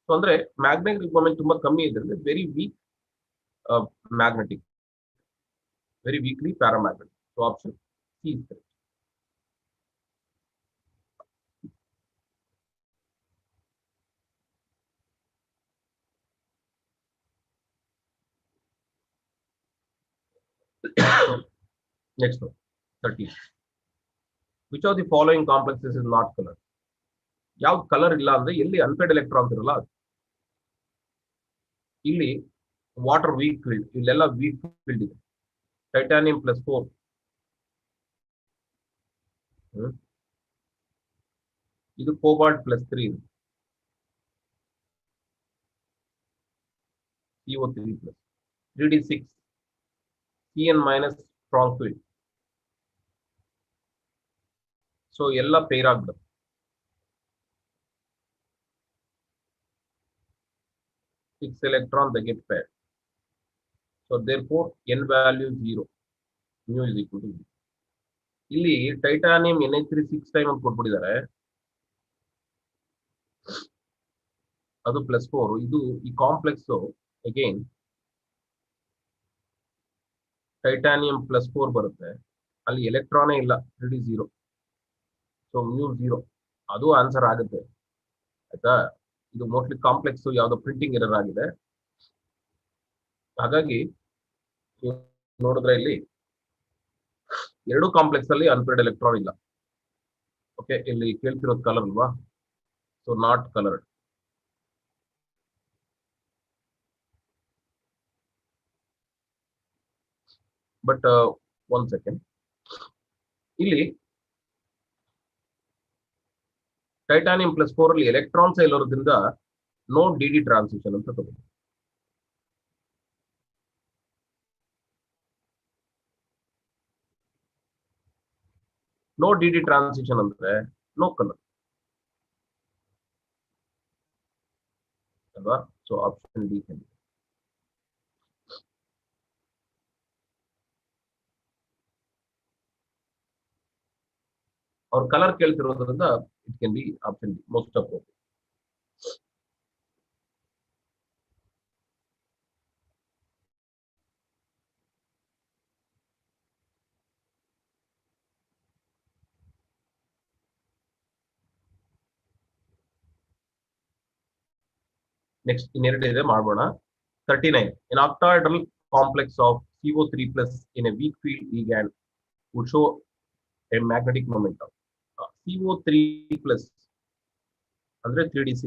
So ಅಂದ್ರೆ magnetic moment ತುಂಬಾ ಕಮ್ಮಿ ಇದ್ರೆ very weak magnetic, very weakly paramagnetic. So option C is correct. Next one, 30. Which of the following complexes is not colored? ಯಾವ್ದು colour ಇಲ್ಲ ಅಂದ್ರೆ ಎಲ್ಲಿ unpaid electrons ಇರಲ್ಲ ಅದು. ಇಲ್ಲಿ ವಾಟರ್ ವೀಕ್ ಫೀಲ್ಡ್, ಇಲ್ಲೆಲ್ಲ ವೀಕ್ ಫೀಲ್ಡ್ ಇದೆ. ಟೈಟಾನಿಯಂ +4 ಇದು ಕೋಬಾಲ್ಟ್ +3 ಇದೆ. CO3 plus 3d6 Cn minus strong field. So ಎಲ್ಲ ಪೇರ್ ಆಗ್ಬಿಡುತ್ತೆ. 6 electron they get paired. So therefore n value is 0. Mu is equal to 0. ಇಲ್ಲಿ ಟೈಟಾನಿಯಂ Na3 6 ಟೈಮ್ ಅಂತ ಕೊಟ್ಬಿಟ್ಟಿದ್ದಾರೆ. ಅದು +4. ಇದು ಈ ಕಾಂಪ್ಲೆಕ್ಸ್ ಅಗೇನ್ ಟೈಟಾನಿಯಂ +4 ಬರುತ್ತೆ. ಅಲ್ಲಿ ಎಲೆಕ್ಟ್ರಾನೇ ಇಲ್ಲ, 3d0. So mu 0. ಅದು ಆನ್ಸರ್ ಆಗುತ್ತೆ ಆಯ್ತಾ. ಇದು ಮೋಸ್ಟ್ಲಿ ಕಾಂಪ್ಲೆಕ್ಸ್ ಯಾವ್ದೋ ಪ್ರಿಂಟಿಂಗ್ ಎರರ್ ಆಗಿದೆ. ಹಾಗಾಗಿ ನೋಡಿದ್ರೆ ಇಲ್ಲಿ ಎರಡು ಕಾಂಪ್ಲೆಕ್ಸ್ ಅಲ್ಲಿ ಅನ್ಪೇರ್ಡ್ ಎಲೆಕ್ಟ್ರಾನ್ ಇಲ್ಲ. ಓಕೆ, ಇಲ್ಲಿ ಕೇಳ್ತಿರೋದು ಕಲರ್ ಅಲ್ವಾ, so not coloured. But one second, ಇಲ್ಲಿ ಟೈಟಾನಿಯಂ +4 ಅಲ್ಲಿ ಎಲೆಕ್ಟ್ರಾನ್ಸ್ ಇರೋದ್ರಿಂದ ನೋ ಡಿ ಟ್ರಾನ್ಸಿಷನ್ ಅಂತ ತಗೊಂಡು. ನೋ ಡಿ ಟ್ರಾನ್ಸಿಷನ್ ಅಂದ್ರೆ ನೋ ಕಲರ್ ಅಲ್ವಾ. So option D. ಅವ್ರ ಕಲರ್ ಕೇಳ್ತಿರೋದ್ರಿಂದ it can be option D most appropriate. Next ಇನ್ನೆರಡು ಇದೆ ಮಾಡೋಣ. 39. An octahedral complex of CO3 plus in a weak field ligand would show a magnetic momentum. CO3 plus ಅಂದ್ರೆ 3d6.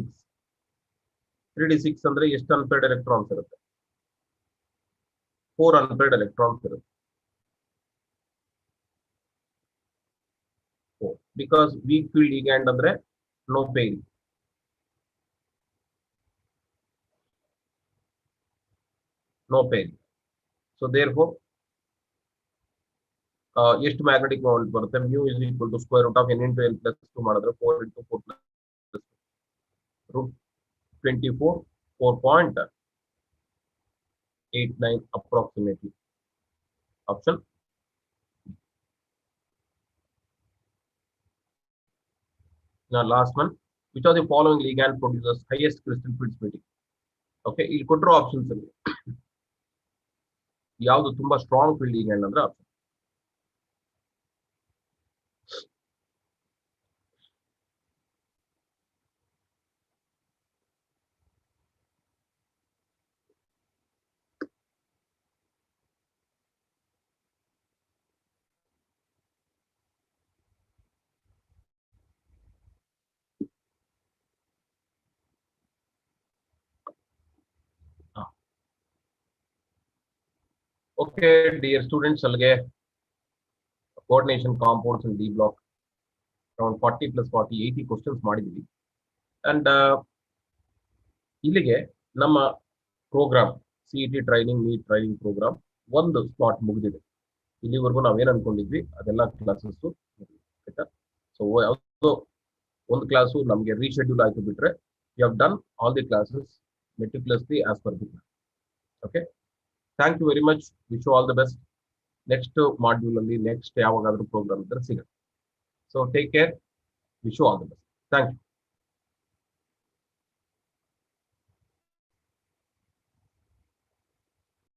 3d6 ಅಂದ್ರೆ ಎಷ್ಟು unpaired electrons ಇರುತ್ತೆ? 4 unpaired electrons ಇರುತ್ತೆ. Because weak field ligand ಅಂದ್ರೆ no pair. No pair. So therefore, ಎಷ್ಟು magnetic moment ಬರುತ್ತೆ? mu is equal to square root of n into n plus 2 ಮಾಡಿದ್ರೆ 4 into 4 plus root 24, 4.89 approximately. Option. Now last one. Which of the following ligand produces highest crystal field splitting? Okay, ಇಲ್ಲಿ ಕೊಟ್ಟಿರೋ options ಅಲ್ಲಿ ಯಾವುದು ತುಂಬಾ strong field ligand ಅಂದ್ರೆ option. Okay, dear students, ಅಲ್ಲಿಗೆ coordination compounds in D block around 40 plus 40, 80 questions ಮಾಡಿದ್ವಿ. And ಇಲ್ಲಿಗೆ ನಮ್ಮ programme CET training NEET training programme ಒಂದು ಸ್ಲಾಟ್ ಮುಗಿದಿದೆ. ಇಲ್ಲಿವರೆಗೂ ನಾವೇನು ಅನ್ಕೊಂಡಿದ್ವಿ ಅದೆಲ್ಲ ಕ್ಲಾಸಸ್ ಆಯ್ತಾ. ಸೊ ಯಾವುದೋ ಒಂದು ಕ್ಲಾಸು ನಮಗೆ ರೀಶೆಡ್ಯೂಲ್ ಆಯ್ತು ಬಿಟ್ರೆ you have done all the classes meticulously as per the plan. Okay, thank you very much. Wish you all the best. Next module ಅಲ್ಲಿ ನೆಕ್ಸ್ಟ್ ಯಾವಾಗಾದ್ರೂ ಪ್ರೋಗ್ರಾಮ್ ಇದ್ರೆ ಸಿಗುತ್ತೆ. So take care. Wish you all the best. Thank you.